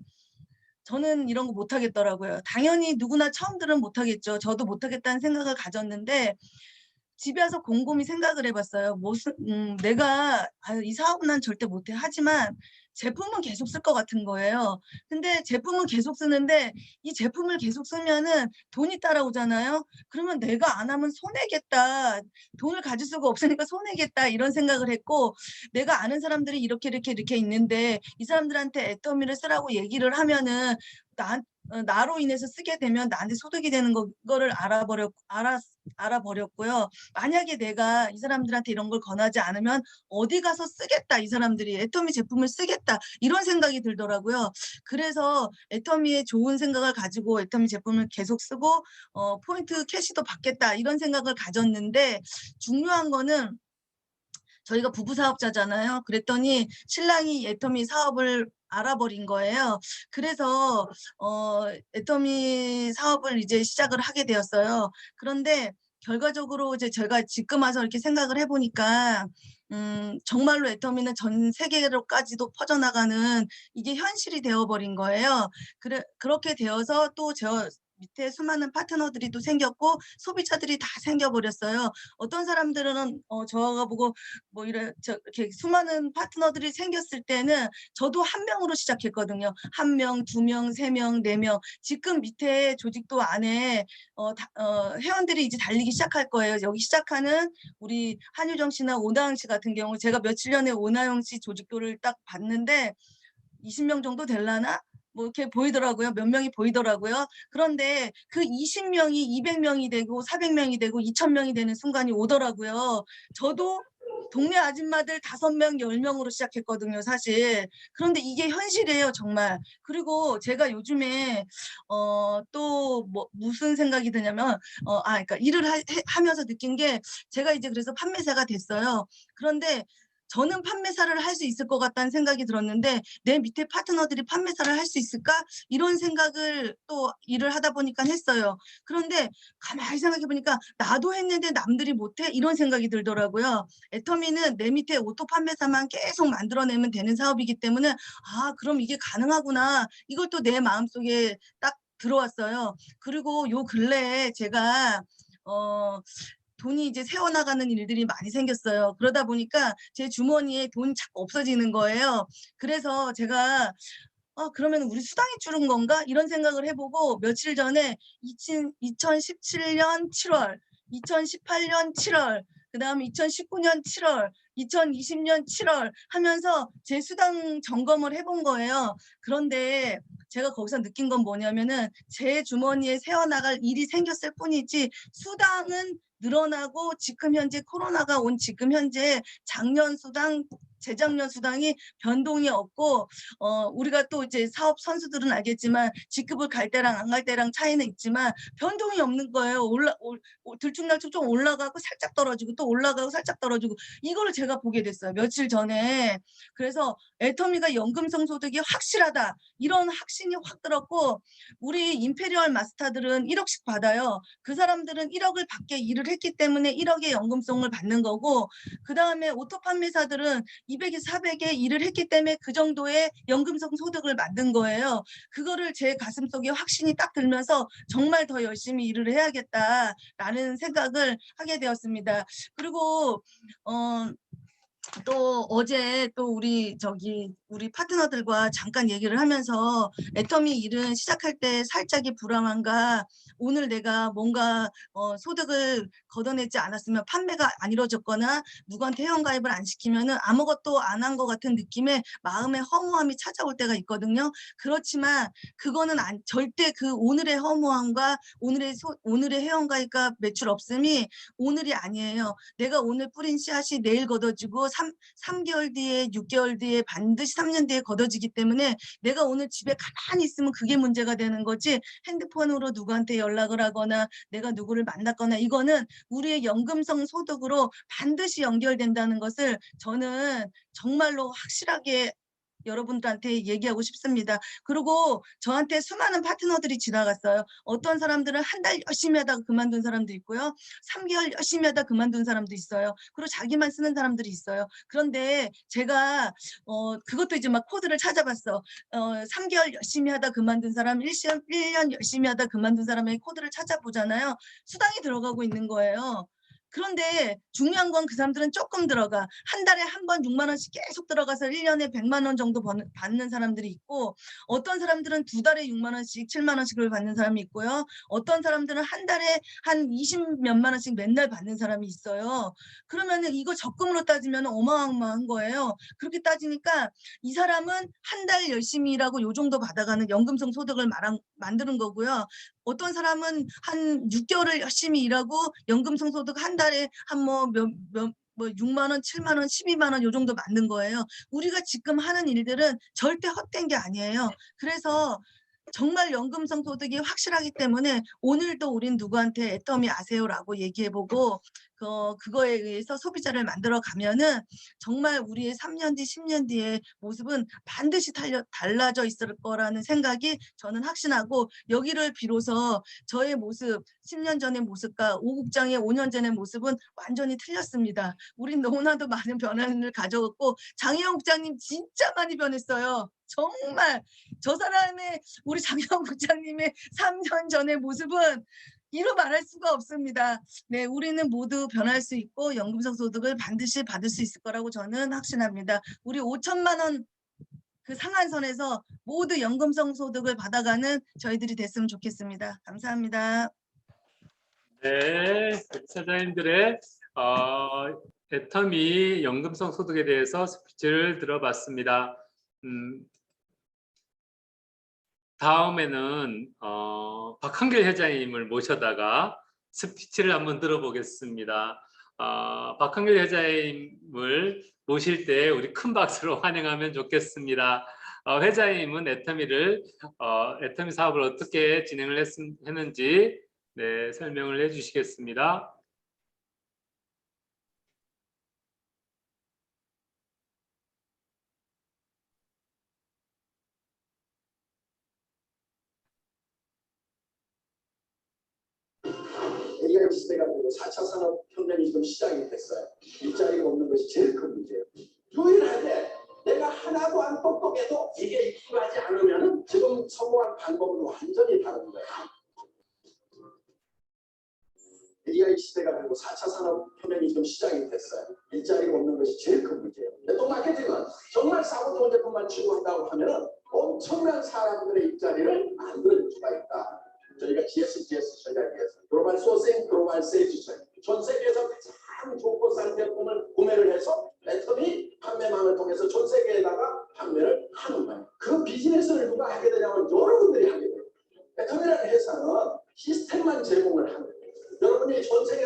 저는 이런 거 못하겠더라고요. 당연히 누구나 처음들은 못하겠죠. 저도 못하겠다는 생각을 가졌는데 집에 와서 곰곰이 생각을 해봤어요. 내가 이 사업은 난 절대 못해. 하지만 제품은 계속 쓸 것 같은 거예요. 근데 제품은 계속 쓰는데 이 제품을 계속 쓰면은 돈이 따라오잖아요. 그러면 내가 안 하면 손해겠다. 돈을 가질 수가 없으니까 손해겠다. 이런 생각을 했고, 내가 아는 사람들이 이렇게 있는데 이 사람들한테 애터미를 쓰라고 얘기를 하면은 나로 인해서 쓰게 되면 나한테 소득이 되는 거를 알아버렸고요. 만약에 내가 이 사람들한테 이런 걸 권하지 않으면 어디 가서 쓰겠다, 이 사람들이 애터미 제품을 쓰겠다, 이런 생각이 들더라고요. 그래서 애터미의 좋은 생각을 가지고 애터미 제품을 계속 쓰고 포인트 캐시도 받겠다, 이런 생각을 가졌는데, 중요한 거는 저희가 부부 사업자잖아요. 그랬더니 신랑이 애터미 사업을 알아버린 거예요. 그래서 애터미 사업을 이제 시작을 하게 되었어요. 그런데 결과적으로 이제 제가 지금 와서 이렇게 생각을 해보니까 정말로 애터미는 전 세계로까지도 퍼져나가는 이게 현실이 되어버린 거예요. 그렇게 되어서 또 저 밑에 수많은 파트너들이 또 생겼고 소비자들이 다 생겨버렸어요. 어떤 사람들은 저가 보고 뭐 이렇게 수많은 파트너들이 생겼을 때는 저도 한 명으로 시작했거든요. 1명, 2명, 3명, 4명. 지금 밑에 조직도 안에 회원들이 이제 달리기 시작할 거예요. 여기 시작하는 우리 한유정 씨나 오나영 씨 같은 경우, 제가 며칠 전에 오나영 씨 조직도를 딱 봤는데 20명 정도 될라나? 뭐 이렇게 보이더라고요. 몇 명이 보이더라고요. 그런데 그 20명이 200명이 되고 400명이 되고 2000명이 되는 순간이 오더라고요. 저도 동네 아줌마들 5명, 10명으로 시작했거든요, 사실. 그런데 이게 현실이에요, 정말. 그리고 제가 요즘에 또 뭐 무슨 생각이 드냐면 그러니까 일을 하면서 느낀 게, 제가 이제 그래서 판매사가 됐어요. 그런데 저는 판매사를 할 수 있을 것 같다는 생각이 들었는데, 내 밑에 파트너들이 판매사를 할 수 있을까? 이런 생각을 또 일을 하다 보니까 했어요. 그런데 가만히 생각해 보니까 나도 했는데 남들이 못해? 이런 생각이 들더라고요. 애터미는 내 밑에 오토 판매사만 계속 만들어내면 되는 사업이기 때문에 그럼 이게 가능하구나. 이걸 또 내 마음속에 딱 들어왔어요. 그리고 요 근래에 제가 돈이 이제 새어나가는 일들이 많이 생겼어요. 그러다 보니까 제 주머니에 돈이 자꾸 없어지는 거예요. 그래서 제가 그러면 우리 수당이 줄은 건가? 이런 생각을 해보고, 며칠 전에 2017년 7월, 2018년 7월, 그 다음에 2019년 7월, 2020년 7월 하면서 제 수당 점검을 해본 거예요. 그런데 제가 거기서 느낀 건 뭐냐면은 제 주머니에 새어나갈 일이 생겼을 뿐이지 수당은 늘어나고 지금 현재 코로나가 온 지금 현재 작년 수당 재작년 수당이 변동이 없고 우리가 또 이제 사업 선수들은 알겠지만 직급을 갈 때랑 안 갈 때랑 차이는 있지만 변동이 없는 거예요. 들쭉날쭉 좀 올라가고 살짝 떨어지고 또 올라가고 살짝 떨어지고 이거를 제가 보게 됐어요. 며칠 전에. 그래서 애터미가 연금성 소득이 확실하다. 이런 확신이 확 들었고 우리 임페리얼 마스터들은 1억씩 받아요. 그 사람들은 1억을 받게 일을 했기 때문에 1억의 연금성을 받는 거고 그 다음에 오토 판매사들은 200에 400에 일을 했기 때문에 그 정도의 연금성 소득을 만든 거예요. 그거를 제 가슴속에 확신이 딱 들면서 정말 더 열심히 일을 해야겠다라는 생각을 하게 되었습니다. 그리고 또 어제 또 우리 파트너들과 잠깐 얘기를 하면서 애터미 일은 시작할 때 살짝이 불안한가 오늘 내가 뭔가 소득을 걷어내지 않았으면 판매가 안 이루어졌거나 누구한테 회원가입을 안 시키면은 아무것도 안 한 것 같은 느낌에 마음의 허무함이 찾아올 때가 있거든요. 그렇지만 그거는 절대 그 오늘의 허무함과 오늘의 회원가입과 매출 없음이 오늘이 아니에요. 내가 오늘 뿌린 씨앗이 내일 걷어지고 3개월 뒤에 6개월 뒤에 반드시 3년 뒤에 걷어지기 때문에 내가 오늘 집에 가만히 있으면 그게 문제가 되는 거지 핸드폰으로 누구한테 연락을 하거나 내가 누구를 만났거나 이거는 우리의 연금성 소득으로 반드시 연결된다는 것을 저는 정말로 확실하게 여러분들한테 얘기하고 싶습니다. 그리고 저한테 수많은 파트너들이 지나갔어요. 어떤 사람들은 한 달 열심히 하다가 그만둔 사람도 있고요. 3개월 열심히 하다 그만둔 사람도 있어요. 그리고 자기만 쓰는 사람들이 있어요. 그런데 제가 그것도 이제 막 코드를 찾아봤어. 3개월 열심히 하다 그만둔 사람, 1년 열심히 하다 그만둔 사람의 코드를 찾아보잖아요. 수당이 들어가고 있는 거예요. 그런데 중요한 건 그 사람들은 조금 들어가. 한 달에 한 번 6만 원씩 계속 들어가서 1년에 100만 원 정도 받는 사람들이 있고 어떤 사람들은 두 달에 6만 원씩 7만 원씩을 받는 사람이 있고요. 어떤 사람들은 한 달에 한 20몇만 원씩 맨날 받는 사람이 있어요. 그러면은 이거 적금으로 따지면 어마어마한 거예요. 그렇게 따지니까 이 사람은 한 달 열심히 일하고 요 정도 받아가는 연금성 소득을 만드는 거고요. 어떤 사람은 한 6개월을 열심히 일하고 연금성 소득 한 달에 한 6만 원, 7만 원, 12만 원 요 정도 받는 거예요. 우리가 지금 하는 일들은 절대 헛된 게 아니에요. 그래서 정말 연금성 소득이 확실하기 때문에 오늘도 우린 누구한테 애터미 아세요라고 얘기해보고 그거에 의해서 소비자를 만들어 가면은 정말 우리의 3년 뒤, 10년 뒤의 모습은 반드시 달라져 있을 거라는 생각이 저는 확신하고 여기를 비로소 저의 모습, 10년 전의 모습과 오국장의 5년 전의 모습은 완전히 틀렸습니다. 우린 너무나도 많은 변화를 가져왔고 장혜영 국장님 진짜 많이 변했어요. 정말 저 사람의 우리 장혜영 국장님의 3년 전의 모습은 이루 말할 수가 없습니다. 네, 우리는 모두 변할 수 있고 연금성 소득을 반드시 받을 수 있을 거라고 저는 확신합니다. 우리 5천만 원 그 상한선에서 모두 연금성 소득을 받아가는 저희들이 됐으면 좋겠습니다. 감사합니다. 네, 사장님들의 애터미 연금성 소득에 대해서 스피치를 들어봤습니다. 다음에는 박한길 회장님을 모셔다가 스피치를 한번 들어보겠습니다. 박한길 회장님을 모실 때 우리 큰 박수로 환영하면 좋겠습니다. 회장님은 애터미 사업을 어떻게 진행을 했는지 네, 설명을 해주시겠습니다. AI 시대가 되고 4차 산업혁명이 지금 시작이 됐어요. 일자리가 없는 것이 제일 큰 문제예요. 유일하게 내가 하나도 안 똑똑해도 이게 입수하지 않으면 지금 성공한 방법은 완전히 다른 거예요. AI 시대가 되고 4차 산업혁명이 지금 시작이 됐어요. 일자리가 없는 것이 제일 큰 문제예요. 또 마케팅은 정말 싸고 좋은 제품만 추구한다고 하면 엄청난 사람들의 일자리를 만들 수가 있다. 저희가 GSGS 전략에서 글로벌 소싱, 글로벌 세일즈 전략, 전 세계에서 가장 좋고 싼 제품을 구매를 해서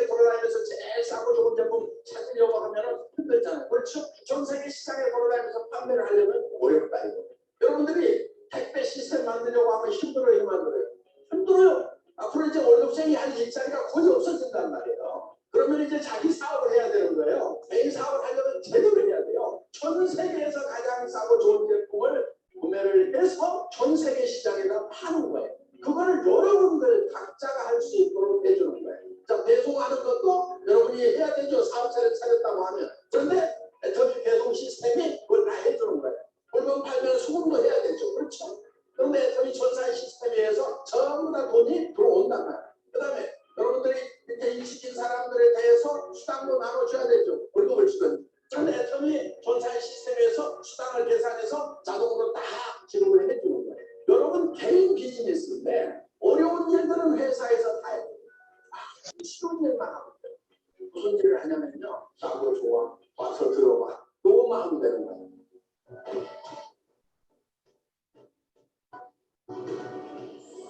시장에 돌아다니면서 제일 싸고 좋은 제품 찾으려고 하면은 힘들잖아요. 그렇죠? 전 세계 시장에 돌아다니면서 판매를 하려면 어렵다 이거. 여러분들이 택배 시스템 만들려고 하면 힘들어요, 만들어요. 힘들어요. 앞으로 이제 월급쟁이 할 일자리가 거의 없어진단 말이에요. 그러면 이제 자기 사업을 해야 되는 거예요. 개인 사업을 하려면 제대로 해야 돼요. 전 세계에서 가장 싸고 좋은 제품을 구매를 해서 전 세계 시장에다 파는 거예요. 그거를 여러분들 각자가 할 수 있도록 해주는 거예요. 자, 배송하는 것도 여러분이 해야 되죠. 사업체를 차렸다고 하면. 그런데 애터미 배송 시스템이 그걸 다 해주는 거예요. 물건 팔면 수금도 해야 되죠. 그렇죠? 그런데 애터미 전산 시스템에 의해서 전부 다 돈이 들어온단 말이에요. 그 다음에 여러분들이 이렇게 일시킨 사람들에 대해서 수당도 나눠줘야 되죠. 월급을 주든지. 그런데 애터미 전산 시스템에서 수당을 계산해서 자동으로 다 지급을 해주는 거예요. 여러분 개인 비즈니스인데 어려운 일들은 회사에서 다 해요. 쉬운 일만 하면 돼요. 무슨 일을 하냐면요. 싸고 좋아. 와서 들어봐. 요것만 하면 되는 거예요.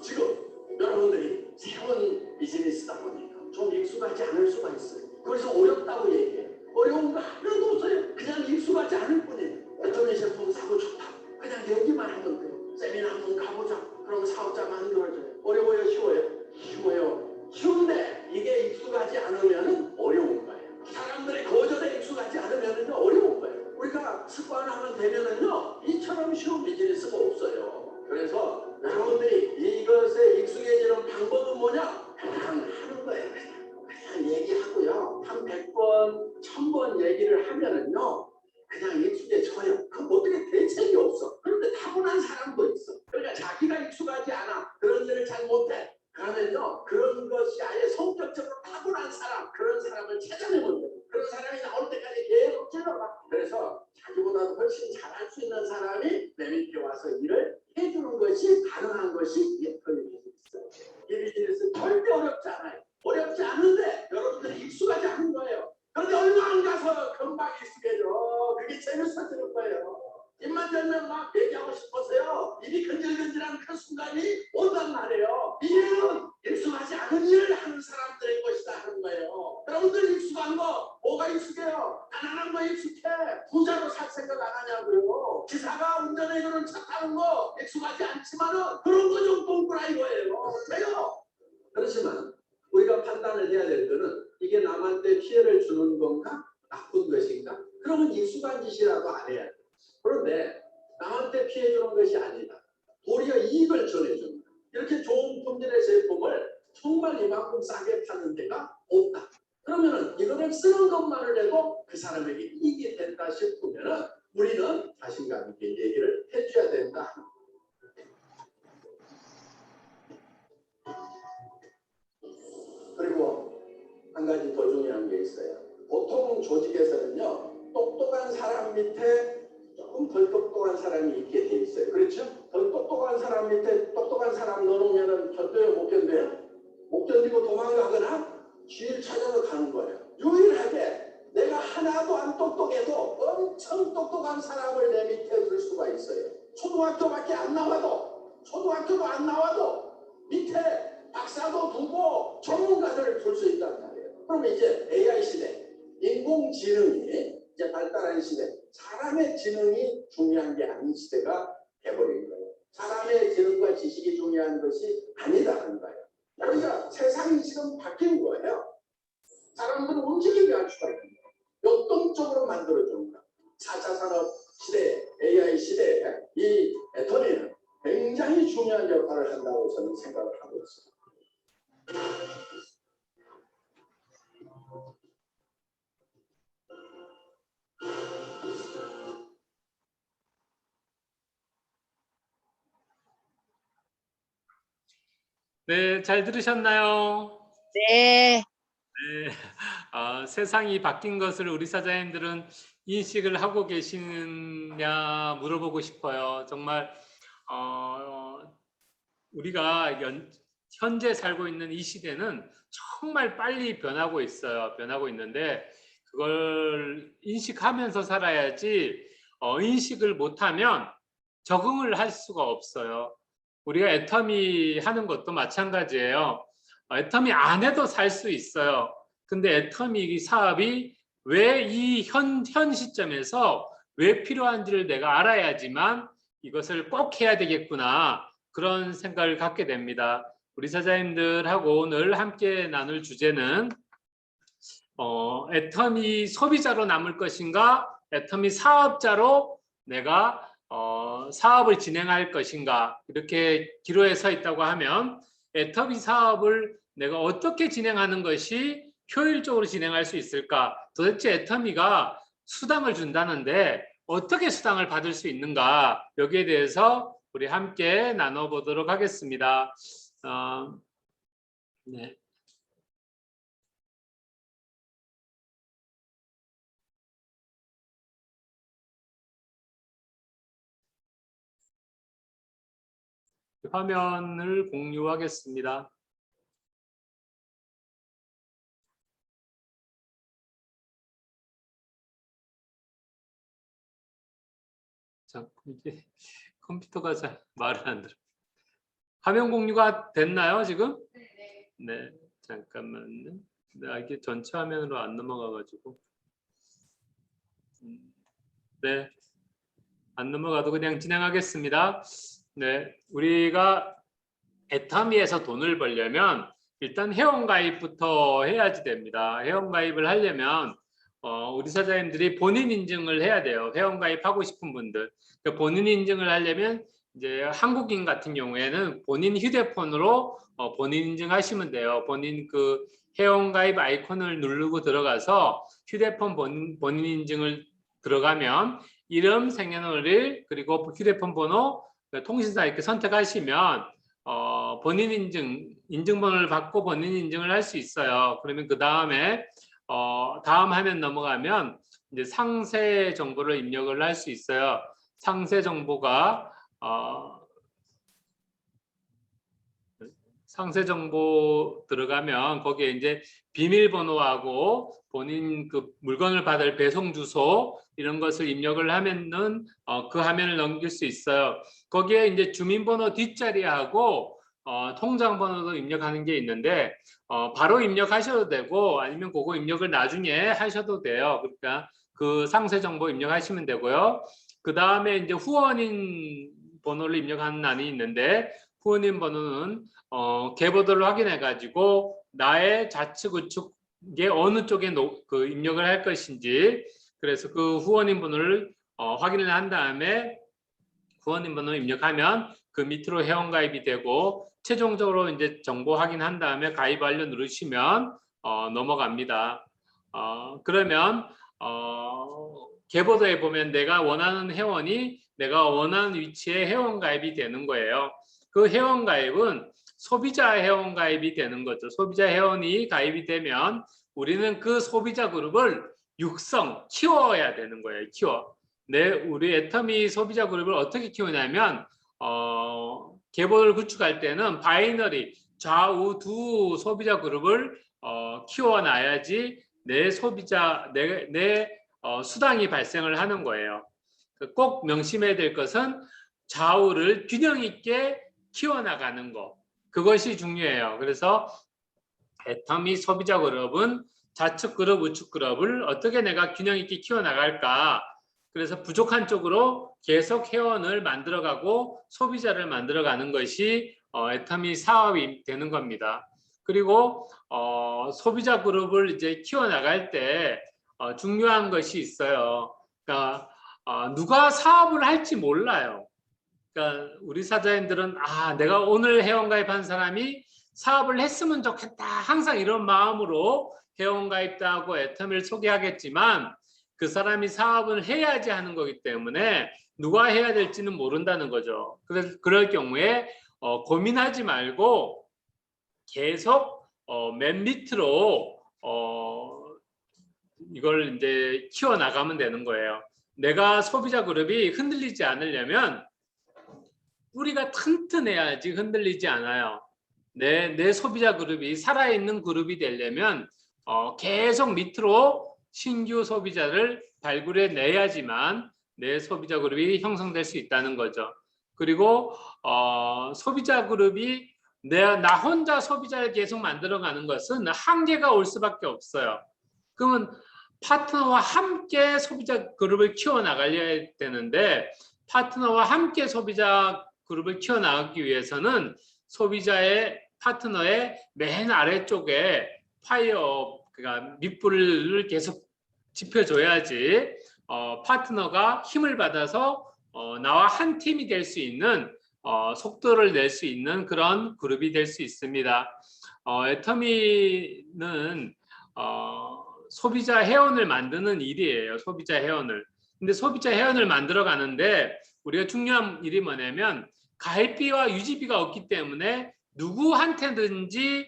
지금 여러분들이 새로운 비즈니스다 보니까 좀 익숙하지 않을 수가 있어요. 그래서 어렵다고 얘기해요. 어려운 거 하나도 없어요. 그냥 익숙하지 않을 뿐이에요. 애터미 제품 사고 좋다. 그냥 얘기만 하면 돼요. 세미나 한번 가보자. 그럼 사업자 만들어줘요. 어려워요? 쉬워요? 쉬워요. 쉬운데 이게 익숙하지 않으면 어려운 거예요. 사람들이 거절에 익숙하지 않으면 어려운 거예요. 우리가 습관하면 되면은요 이처럼 쉬운 비즈니스가 없어요. 그래서 여러분들이 이것에 익숙해지는 방법은 뭐냐? 그냥 하는 거예요. 그냥 얘기하고요. 한 100번, 1000번 얘기를 하면은요 그냥 익숙해져요. 그럼 어떻게 대책이 없어. 그런데 타고난 사람도 있어. 그러니까 자기가 익숙하지 않아. 그런 일을 잘 못해. 그러면요 그런 것이 아예 성격적으로 타고난 사람, 그런 사람을 찾아내면 돼요. 그런 사람이 나올 때까지 계속 찔러봐. 그래서 자기보다도 훨씬 잘할 수 있는 사람이 내 밑에 와서 일을 해주는 것이 가능한 것이 애터미 비즈니스. 이 비즈니스 절대 어렵지 않아요. 어렵지 않은데 여러분들이 익숙하지 않은 거예요. 그런데 얼마 안 가서 금방 익숙해져. 그게 재밌어지는 거예요. 입만 열면 막 얘기하고 싶어서요. 입이 근질근질한 그 순간이 온단 말이에요. 이는 익숙하지 않은 일을 하는 사람들의 것이다 하는 거예요. 여러분들 익숙한 거 뭐가 익숙해요? 가난한 거 익숙해. 부자로 살 생각 안 하냐고요. 기사가 운전해주는 차 타는 거 익숙하지 않지만은 그런 거 좀 똥꾸라 이거예요. 왜요? 그렇지만 우리가 판단을 해야 될 때는 이게 남한테 피해를 주는 건가? 나쁜 것인가? 그러면 익숙한 짓이라도 안 해야 돼. 그런데 남한테 피해 주는 것이 아니다. 도리어 이익을 전해주는 거야. 이렇게 좋은 품질의 제품을 정말 이만큼 싸게 파는 데가 없다. 그러면은 이거를 쓰는 것만을 해도 그 사람에게 이익이 된다 싶으면은 우리는 자신감 있게 얘기를 해줘야 된다. 그리고 한 가지 더 중요한 게 있어요. 보통 조직에서는요 똑똑한 사람 밑에 조금 덜 똑똑한 사람이 있게 돼 있어요. 그렇죠? 덜 똑똑한 사람 밑에 똑똑한 사람 넣어놓으면 견뎌요? 못 견뎌요? 못 견디고 도망가거나 길 찾아서 가는 거예요. 유일하게 내가 하나도 안 똑똑해도 엄청 똑똑한 사람을 내 밑에 둘 수가 있어요. 초등학교밖에 안 나와도, 초등학교도 안 나와도 밑에 박사도 두고 전문가들을 둘 수 있단 말이에요. 그럼 이제 AI 시대, 인공지능이 이제 발달한 시대, 사람의 지능이 중요한 게 아닌 시대가 돼버린 거예요. 사람의 지능과 지식이 중요한 것이 아니다는 거예요. 그러니까 세상이 지금 바뀐 거예요. 사람들은 움직이게 할 수가 있는 거예요. 역동적으로 만들어주는 거예요. 4차 산업 시대, AI 시대에 이 애터미는 굉장히 중요한 역할을 한다고 저는 생각을 하고 있습니다. 네, 잘 들으셨나요? 네. 네, 세상이 바뀐 것을 우리 사장님들은 인식을 하고 계시느냐 물어보고 싶어요. 정말 우리가 현재 살고 있는 이 시대는 정말 빨리 변하고 있어요. 변하고 있는데 그걸 인식하면서 살아야지 인식을 못하면 적응을 할 수가 없어요. 우리가 애터미 하는 것도 마찬가지예요. 애터미 안 해도 살 수 있어요. 근데 애터미 사업이 왜 이 현 시점에서 왜 필요한지를 내가 알아야지만 이것을 꼭 해야 되겠구나, 그런 생각을 갖게 됩니다. 우리 사장님들하고 오늘 함께 나눌 주제는 애터미 소비자로 남을 것인가, 애터미 사업자로 내가 사업을 진행할 것인가, 이렇게 기로에 서 있다고 하면 애터미 사업을 내가 어떻게 진행하는 것이 효율적으로 진행할 수 있을까? 도대체 애터미가 수당을 준다는데 어떻게 수당을 받을 수 있는가? 여기에 대해서 우리 함께 나눠보도록 하겠습니다. 네. 화면을 공유하겠습니다. 자, 이제 컴퓨터가 잘 말을 안 들어. 화면 공유가 됐나요, 지금? 네, 잠깐만요. 이게 전체 화면으로 안 넘어가가지고. 네, 안 넘어가도 그냥 진행하겠습니다. 네, 우리가 애터미에서 돈을 벌려면 일단 회원가입부터 해야지 됩니다. 회원가입을 하려면 우리 사장님들이 본인 인증을 해야 돼요. 회원가입하고 싶은 분들. 그러니까 본인 인증을 하려면 이제 한국인 같은 경우에는 본인 휴대폰으로 본인 인증하시면 돼요. 본인 그 회원가입 아이콘을 누르고 들어가서 휴대폰 본인 인증을 들어가면 이름, 생년월일, 그리고 휴대폰 번호, 통신사 이렇게 선택하시면 본인 인증번호를 받고 본인 인증을 할 수 있어요. 그러면 그 다음에 다음 화면 넘어가면 이제 상세 정보를 입력을 할 수 있어요. 상세 정보가 상세 정보 들어가면 거기에 이제 비밀번호하고 본인 그 물건을 받을 배송 주소 이런 것을 입력을 하면은 그 화면을 넘길 수 있어요. 거기에 이제 주민번호 뒷자리하고 통장 번호도 입력하는 게 있는데 바로 입력하셔도 되고 아니면 그거 입력을 나중에 하셔도 돼요. 그러니까 그 상세 정보 입력하시면 되고요. 그 다음에 이제 후원인 번호를 입력하는欄이 있는데 후원인 번호는 계보도를 확인해 가지고 나의 좌측 우측에 어느 쪽에 그 입력을 할 것인지, 그래서 그 후원인 번호를 확인을 한 다음에 후원인 번호 입력하면 그 밑으로 회원가입이 되고 최종적으로 이제 정보 확인한 다음에 가입 완료 누르시면 넘어갑니다. 그러면 계보도에 보면 내가 원하는 회원이 내가 원하는 위치에 회원가입이 되는 거예요. 그 회원가입은 소비자 회원가입이 되는 거죠. 소비자 회원이 가입이 되면 우리는 그 소비자 그룹을 키워야 되는 거예요. 우리 애터미 소비자 그룹을 어떻게 키우냐면 계보를 구축할 때는 바이너리 좌우 두 소비자 그룹을 키워놔야지 내 수당이 발생을 하는 거예요. 꼭 명심해야 될 것은 좌우를 균형 있게 키워나가는 거, 그것이 중요해요. 그래서 애터미 소비자 그룹은 좌측 그룹, 우측 그룹을 어떻게 내가 균형 있게 키워나갈까, 그래서 부족한 쪽으로 계속 회원을 만들어가고 소비자를 만들어가는 것이 애터미 사업이 되는 겁니다. 그리고 소비자 그룹을 이제 키워나갈 때 중요한 것이 있어요. 그러니까 누가 사업을 할지 몰라요. 그러니까 우리 사장님들은 내가 오늘 회원가입한 사람이 사업을 했으면 좋겠다, 항상 이런 마음으로 회원가입도 하고 애터미를 소개하겠지만 그 사람이 사업을 해야지 하는 거기 때문에 누가 해야 될지는 모른다는 거죠. 그래서 그럴 경우에 고민하지 말고 계속 맨 밑으로 이걸 이제 키워나가면 되는 거예요. 내가 소비자 그룹이 흔들리지 않으려면 뿌리가 튼튼해야지 흔들리지 않아요. 내 소비자 그룹이 살아있는 그룹이 되려면 계속 밑으로 신규 소비자를 발굴해 내야지만 내 소비자 그룹이 형성될 수 있다는 거죠. 그리고 소비자 그룹이 나 혼자 소비자를 계속 만들어가는 것은 한계가 올 수밖에 없어요. 그러면 파트너와 함께 소비자 그룹을 키워나가야 되는데 파트너와 함께 소비자 그룹을 키워나가기 위해서는 소비자의 파트너의 맨 아래쪽에 그러니까 밑불을 계속 지펴줘야지 파트너가 힘을 받아서 나와 한 팀이 될 수 있는 속도를 낼 수 있는 그런 그룹이 될 수 있습니다. 애터미는 소비자 회원을 만드는 일이에요. 소비자 회원을. 근데 소비자 회원을 만들어 가는데 우리가 중요한 일이 뭐냐면 가입비와 유지비가 없기 때문에 누구한테든지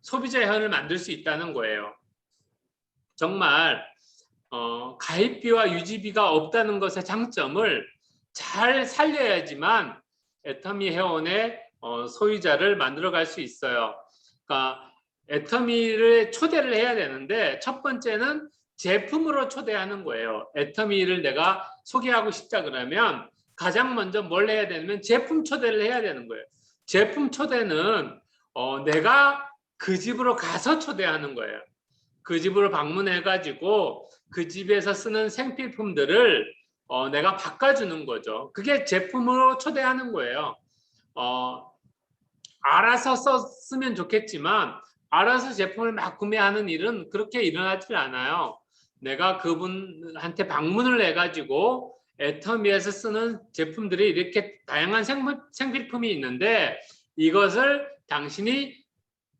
소비자 회원을 만들 수 있다는 거예요. 정말 가입비와 유지비가 없다는 것의 장점을 잘 살려야지만 애터미 회원의 소유자를 만들어 갈 수 있어요. 그러니까 애터미를 초대를 해야 되는데 첫 번째는 제품으로 초대하는 거예요. 애터미를 내가 소개하고 싶다 그러면 가장 먼저 뭘 해야 되냐면 제품 초대를 해야 되는 거예요. 제품 초대는 내가 그 집으로 가서 초대하는 거예요. 그 집으로 방문해 가지고 그 집에서 쓰는 생필품들을 내가 바꿔주는 거죠. 그게 제품으로 초대하는 거예요. 알아서 썼으면 좋겠지만 알아서 제품을 막 구매하는 일은 그렇게 일어나질 않아요. 내가 그분한테 방문을 해가지고 애터미에서 쓰는 제품들이 이렇게 다양한 생필품이 있는데 이것을 당신이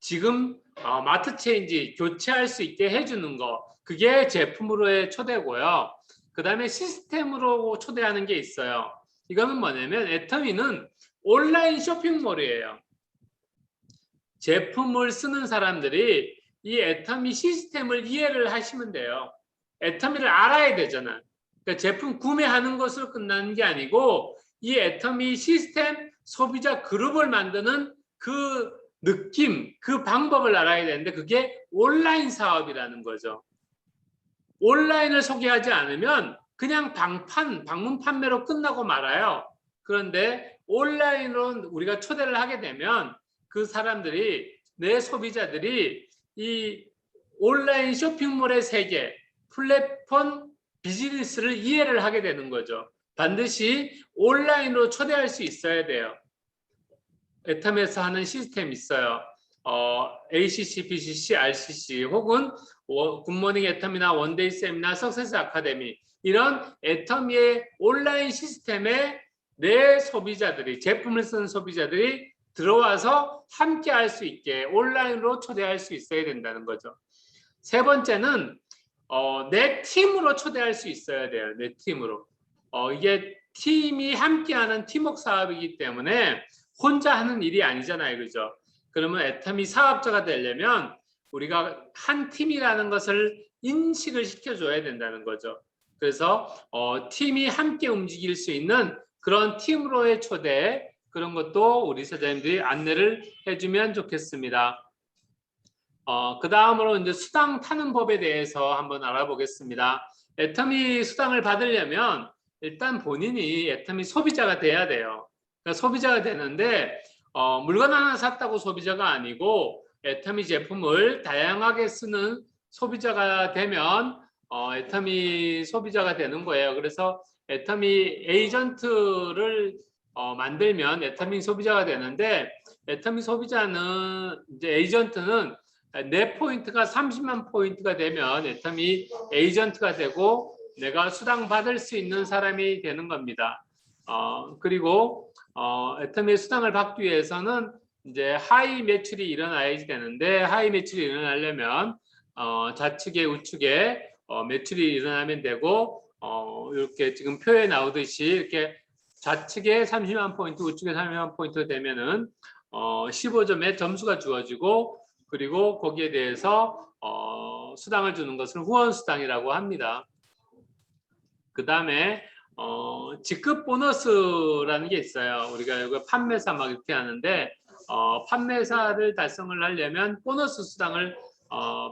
지금 마트 체인지 교체할 수 있게 해주는 거, 그게 제품으로의 초대고요. 그 다음에 시스템으로 초대하는 게 있어요. 이거는 뭐냐면 애터미는 온라인 쇼핑몰이에요. 제품을 쓰는 사람들이 이 애터미 시스템을 이해를 하시면 돼요. 애터미를 알아야 되잖아. 그러니까 제품 구매하는 것으로 끝나는 게 아니고 이 애터미 시스템 소비자 그룹을 만드는 그 느낌, 그 방법을 알아야 되는데 그게 온라인 사업이라는 거죠. 온라인을 소개하지 않으면 그냥 방문 판매로 끝나고 말아요. 그런데 온라인으로 우리가 초대를 하게 되면 그 사람들이, 내 소비자들이 이 온라인 쇼핑몰의 세계, 플랫폼 비즈니스를 이해를 하게 되는 거죠. 반드시 온라인으로 초대할 수 있어야 돼요. 애터미에서 하는 시스템이 있어요. ACC, BCC, RCC 혹은 굿모닝 애터미나 원데이 세미나, 석세스 아카데미, 이런 애터미의 온라인 시스템에 내 소비자들이, 제품을 쓰는 소비자들이 들어와서 함께 할 수 있게 온라인으로 초대할 수 있어야 된다는 거죠. 세 번째는 내 팀으로 초대할 수 있어야 돼요. 내 팀으로. 이게 팀이 함께하는 팀워크 사업이기 때문에 혼자 하는 일이 아니잖아요. 그죠? 그러면 애터미 사업자가 되려면 우리가 한 팀이라는 것을 인식을 시켜줘야 된다는 거죠. 그래서 팀이 함께 움직일 수 있는 그런 팀으로의 초대, 그런 것도 우리 사장님들이 안내를 해주면 좋겠습니다. 그 다음으로 이제 수당 타는 법에 대해서 한번 알아보겠습니다. 애터미 수당을 받으려면 일단 본인이 애터미 소비자가 돼야 돼요. 그러니까 소비자가 되는데 물건 하나 샀다고 소비자가 아니고 애터미 제품을 다양하게 쓰는 소비자가 되면 애터미 소비자가 되는 거예요. 그래서 애터미 에이전트를 만들면 애터미 소비자가 되는데, 애터미 소비자는, 이제 에이전트는 내 포인트가 30만 포인트가 되면 애터미 에이전트가 되고 내가 수당 받을 수 있는 사람이 되는 겁니다. 그리고 애터미 수당을 받기 위해서는 이제 하이 매출이 일어나야 되는데, 하이 매출이 일어나려면 좌측에 우측에 매출이 일어나면 되고, 이렇게 지금 표에 나오듯이 이렇게 좌측에 30만 포인트, 우측에 30만 포인트 되면은 15점의 점수가 주어지고, 그리고 거기에 대해서 수당을 주는 것을 후원 수당이라고 합니다. 그 다음에 직급 보너스라는 게 있어요. 우리가 이거 판매사 막 이렇게 하는데 판매사를 달성을 하려면 보너스 수당을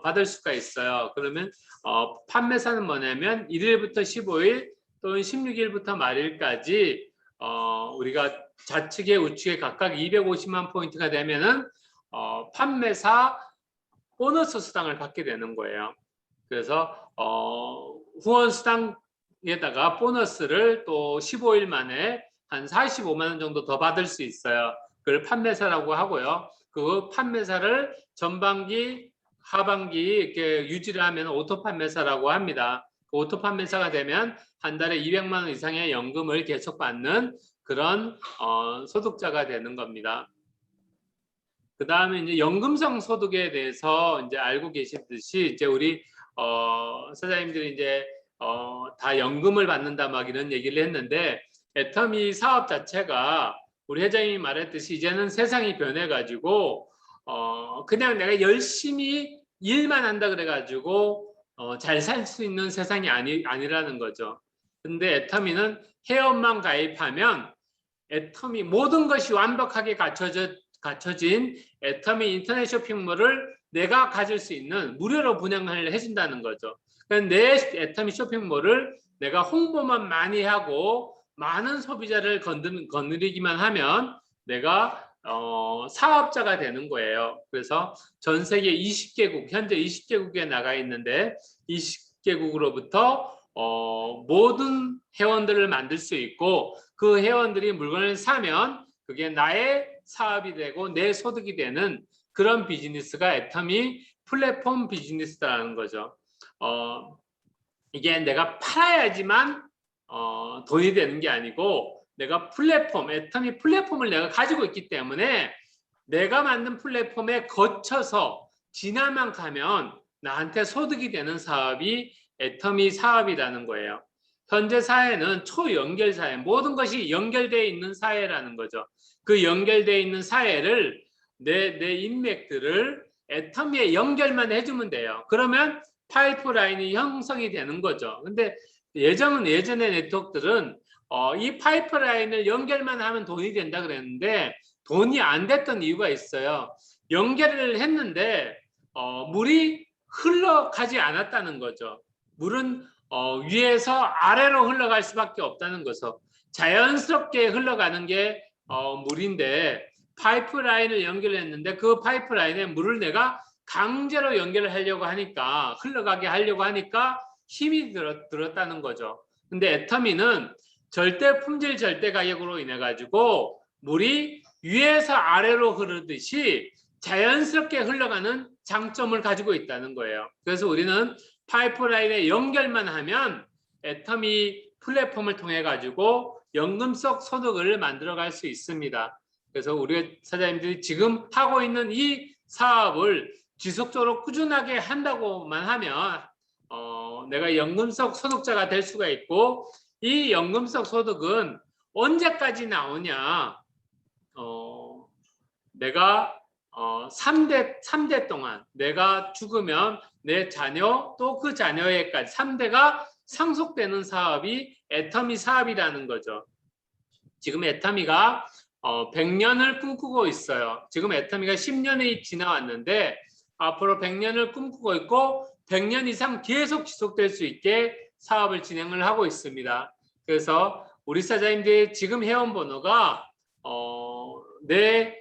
받을 수가 있어요. 그러면 판매사는 뭐냐면 1일부터 15일 또는 16일부터 말일까지 우리가 좌측에 우측에 각각 250만 포인트가 되면은 판매사 보너스 수당을 받게 되는 거예요. 그래서 후원 수당에다가 보너스를 또 15일 만에 한 45만 원 정도 더 받을 수 있어요. 그걸 판매사라고 하고요. 그 판매사를 전반기, 하반기 이렇게 유지를 하면 오토 판매사라고 합니다. 그 오토 판매사가 되면 한 달에 200만 원 이상의 연금을 계속 받는 그런 소득자가 되는 겁니다. 그 다음에 이제 연금성 소득에 대해서 이제 알고 계시듯이 이제 우리 사장님들이 이제 다 연금을 받는다 막 이런 얘기를 했는데, 애터미 사업 자체가 우리 회장님이 말했듯이 이제는 세상이 변해가지고 그냥 내가 열심히 일만 한다 그래가지고 잘 살 수 있는 세상이 아니라는 거죠. 근데 애터미는 회원만 가입하면 애터미 모든 것이 완벽하게 갖춰진 애터미 인터넷 쇼핑몰을 내가 가질 수 있는 무료로 분양을 해준다는 거죠. 그러니까 내 애터미 쇼핑몰을 내가 홍보만 많이 하고 많은 소비자를 거느리기만 하면 내가 사업자가 되는 거예요. 그래서 전 세계 20개국, 현재 20개국에 나가 있는데 20개국으로부터 모든 회원들을 만들 수 있고, 그 회원들이 물건을 사면 그게 나의 사업이 되고 내 소득이 되는 그런 비즈니스가 애터미 플랫폼 비즈니스라는 거죠. 이게 내가 팔아야지만 돈이 되는 게 아니고, 내가 플랫폼, 애터미 플랫폼을 내가 가지고 있기 때문에 내가 만든 플랫폼에 거쳐서 지나만 가면 나한테 소득이 되는 사업이 애터미 사업이라는 거예요. 현재 사회는 초연결 사회, 모든 것이 연결되어 있는 사회라는 거죠. 그 연결되어 있는 사회를 내 인맥들을 애터미에 연결만 해주면 돼요. 그러면 파이프라인이 형성이 되는 거죠. 근데 예전의 네트워크들은 이 파이프라인을 연결만 하면 돈이 된다 그랬는데 돈이 안 됐던 이유가 있어요. 연결을 했는데 물이 흘러가지 않았다는 거죠. 물은 위에서 아래로 흘러갈 수밖에 없다는 거죠. 자연스럽게 흘러가는 게 물인데, 파이프라인을 연결했는데 그 파이프라인에 물을 내가 강제로 연결을 하려고 하니까, 흘러가게 하려고 하니까 힘이 들었다는 거죠. 근데 애터미는 절대 품질 절대 가격으로 인해 가지고 물이 위에서 아래로 흐르듯이 자연스럽게 흘러가는 장점을 가지고 있다는 거예요. 그래서 우리는 파이프라인에 연결만 하면 애터미 플랫폼을 통해 가지고 연금 속 소득을 만들어 갈 수 있습니다. 그래서 우리 사장님들이 지금 하고 있는 이 사업을 지속적으로 꾸준하게 한다고만 하면 내가 연금 속 소득자가 될 수가 있고, 이 연금 속 소득은 언제까지 나오냐? 내가 3대 동안 내가 죽으면 내 자녀 또 그 자녀에까지 3대가 상속되는 사업이 애터미 사업이라는 거죠. 지금 애터미가 100년을 꿈꾸고 있어요. 지금 애터미가 10년이 지나왔는데 앞으로 100년을 꿈꾸고 있고 100년 이상 계속 지속될 수 있게 사업을 진행을 하고 있습니다. 그래서 우리 사장님들 지금 회원 번호가 내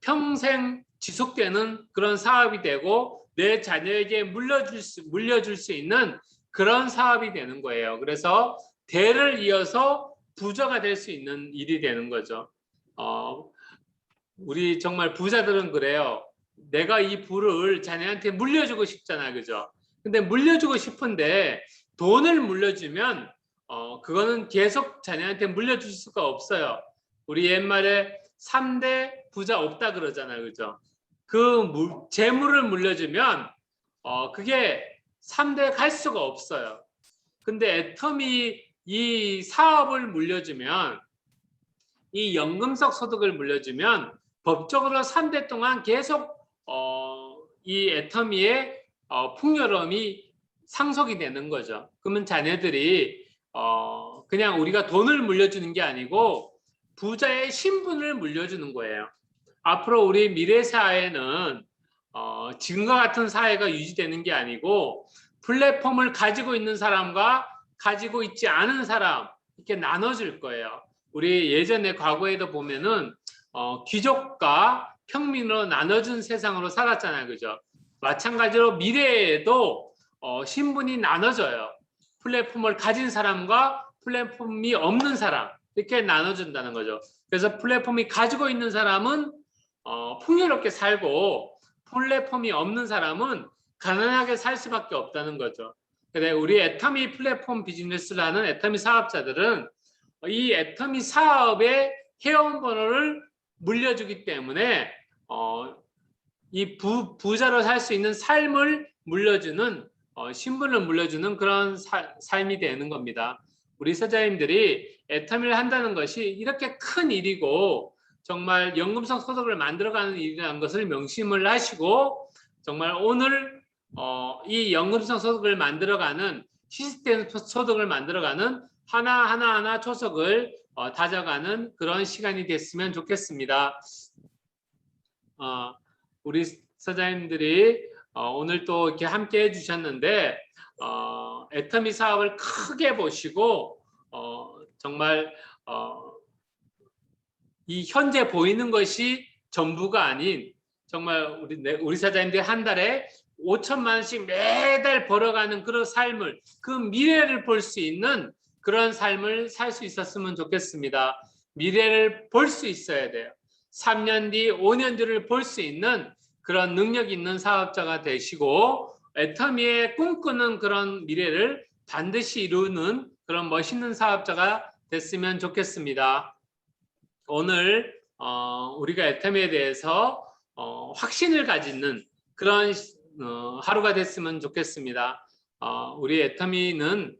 평생 지속되는 그런 사업이 되고 내 자녀에게 물려줄 수 있는 그런 사업이 되는 거예요. 그래서 대를 이어서 부자가 될 수 있는 일이 되는 거죠. 우리 정말 부자들은 그래요. 내가 이 부를 자녀한테 물려주고 싶잖아, 그죠? 근데 물려주고 싶은데 돈을 물려주면 그거는 계속 자녀한테 물려줄 수가 없어요. 우리 옛말에 3대 부자 없다 그러잖아요, 그죠? 그 재물을 물려주면 그게 3대 갈 수가 없어요. 근데 애터미 이 사업을 물려주면, 이 연금성 소득을 물려주면 법적으로 3대 동안 계속 이 애터미의 풍요로움이 상속이 되는 거죠. 그러면 자녀들이 그냥 우리가 돈을 물려주는 게 아니고 부자의 신분을 물려주는 거예요. 앞으로 우리 미래 사회는 지금과 같은 사회가 유지되는 게 아니고 플랫폼을 가지고 있는 사람과 가지고 있지 않은 사람 이렇게 나눠질 거예요. 우리 예전에 과거에도 보면은 귀족과 평민으로 나눠준 세상으로 살았잖아요. 그죠? 마찬가지로 미래에도 신분이 나눠져요. 플랫폼을 가진 사람과 플랫폼이 없는 사람 이렇게 나눠준다는 거죠. 그래서 플랫폼이 가지고 있는 사람은 풍요롭게 살고 플랫폼이 없는 사람은 가난하게 살 수밖에 없다는 거죠. 근데 우리 애터미 플랫폼 비즈니스를 하는 애터미 사업자들은 이 애터미 사업의 회원 번호를 물려주기 때문에 이 부자로 살 수 있는 삶을 물려주는 신분을 물려주는 그런 삶이 되는 겁니다. 우리 사장님들이 애터미를 한다는 것이 이렇게 큰 일이고 정말 연금성 소득을 만들어가는 일이라는 것을 명심을 하시고 정말 오늘 이 연금성 소득을 만들어가는 시스템 소득을 만들어가는 하나 초석을 다져가는 그런 시간이 됐으면 좋겠습니다. 우리 사장님들이 오늘 또 이렇게 함께 해주셨는데 애터미 사업을 크게 보시고 정말 이 현재 보이는 것이 전부가 아닌 정말 우리 사장님들이 한 달에 5천만 원씩 매달 벌어가는 그런 삶을 그 미래를 볼 수 있는 그런 삶을 살 수 있었으면 좋겠습니다. 미래를 볼 수 있어야 돼요. 3년 뒤, 5년 뒤를 볼 수 있는 그런 능력 있는 사업자가 되시고 애터미의 꿈꾸는 그런 미래를 반드시 이루는 그런 멋있는 사업자가 됐으면 좋겠습니다. 오늘 우리가 애터미에 대해서 확신을 가지는 그런 하루가 됐으면 좋겠습니다. 우리 애터미는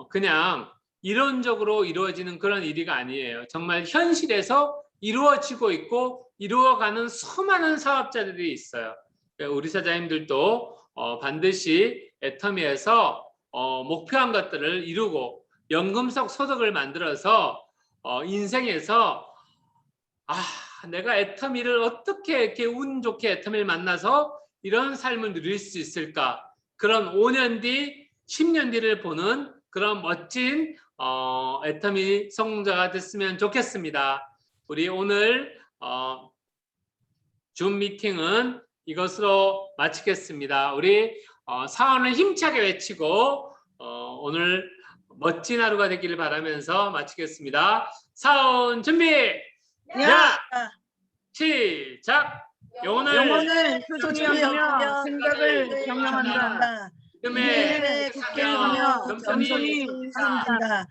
그냥 이론적으로 이루어지는 그런 일이 아니에요. 정말 현실에서 이루어지고 있고 이루어가는 수많은 사업자들이 있어요. 우리 사장님들도 반드시 애터미에서 목표한 것들을 이루고 연금성 소득을 만들어서 인생에서 내가 애터미를 어떻게 이렇게 운 좋게 애터미를 만나서 이런 삶을 누릴 수 있을까? 그런 5년 뒤, 10년 뒤를 보는 그런 멋진 애터미 성공자가 됐으면 좋겠습니다. 우리 오늘 줌 미팅은 이것으로 마치겠습니다. 우리 사원을 힘차게 외치고 오늘 멋진 하루가 되기를 바라면서 마치겠습니다. 사원 준비! 야! 시작! 영혼을 소중하며 생각을 경영한다. 믿음의 국회하며 겸손히 살아간다.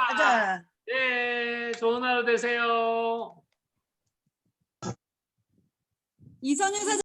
가자. 네, 좋은 하루 되세요. 이선희 사장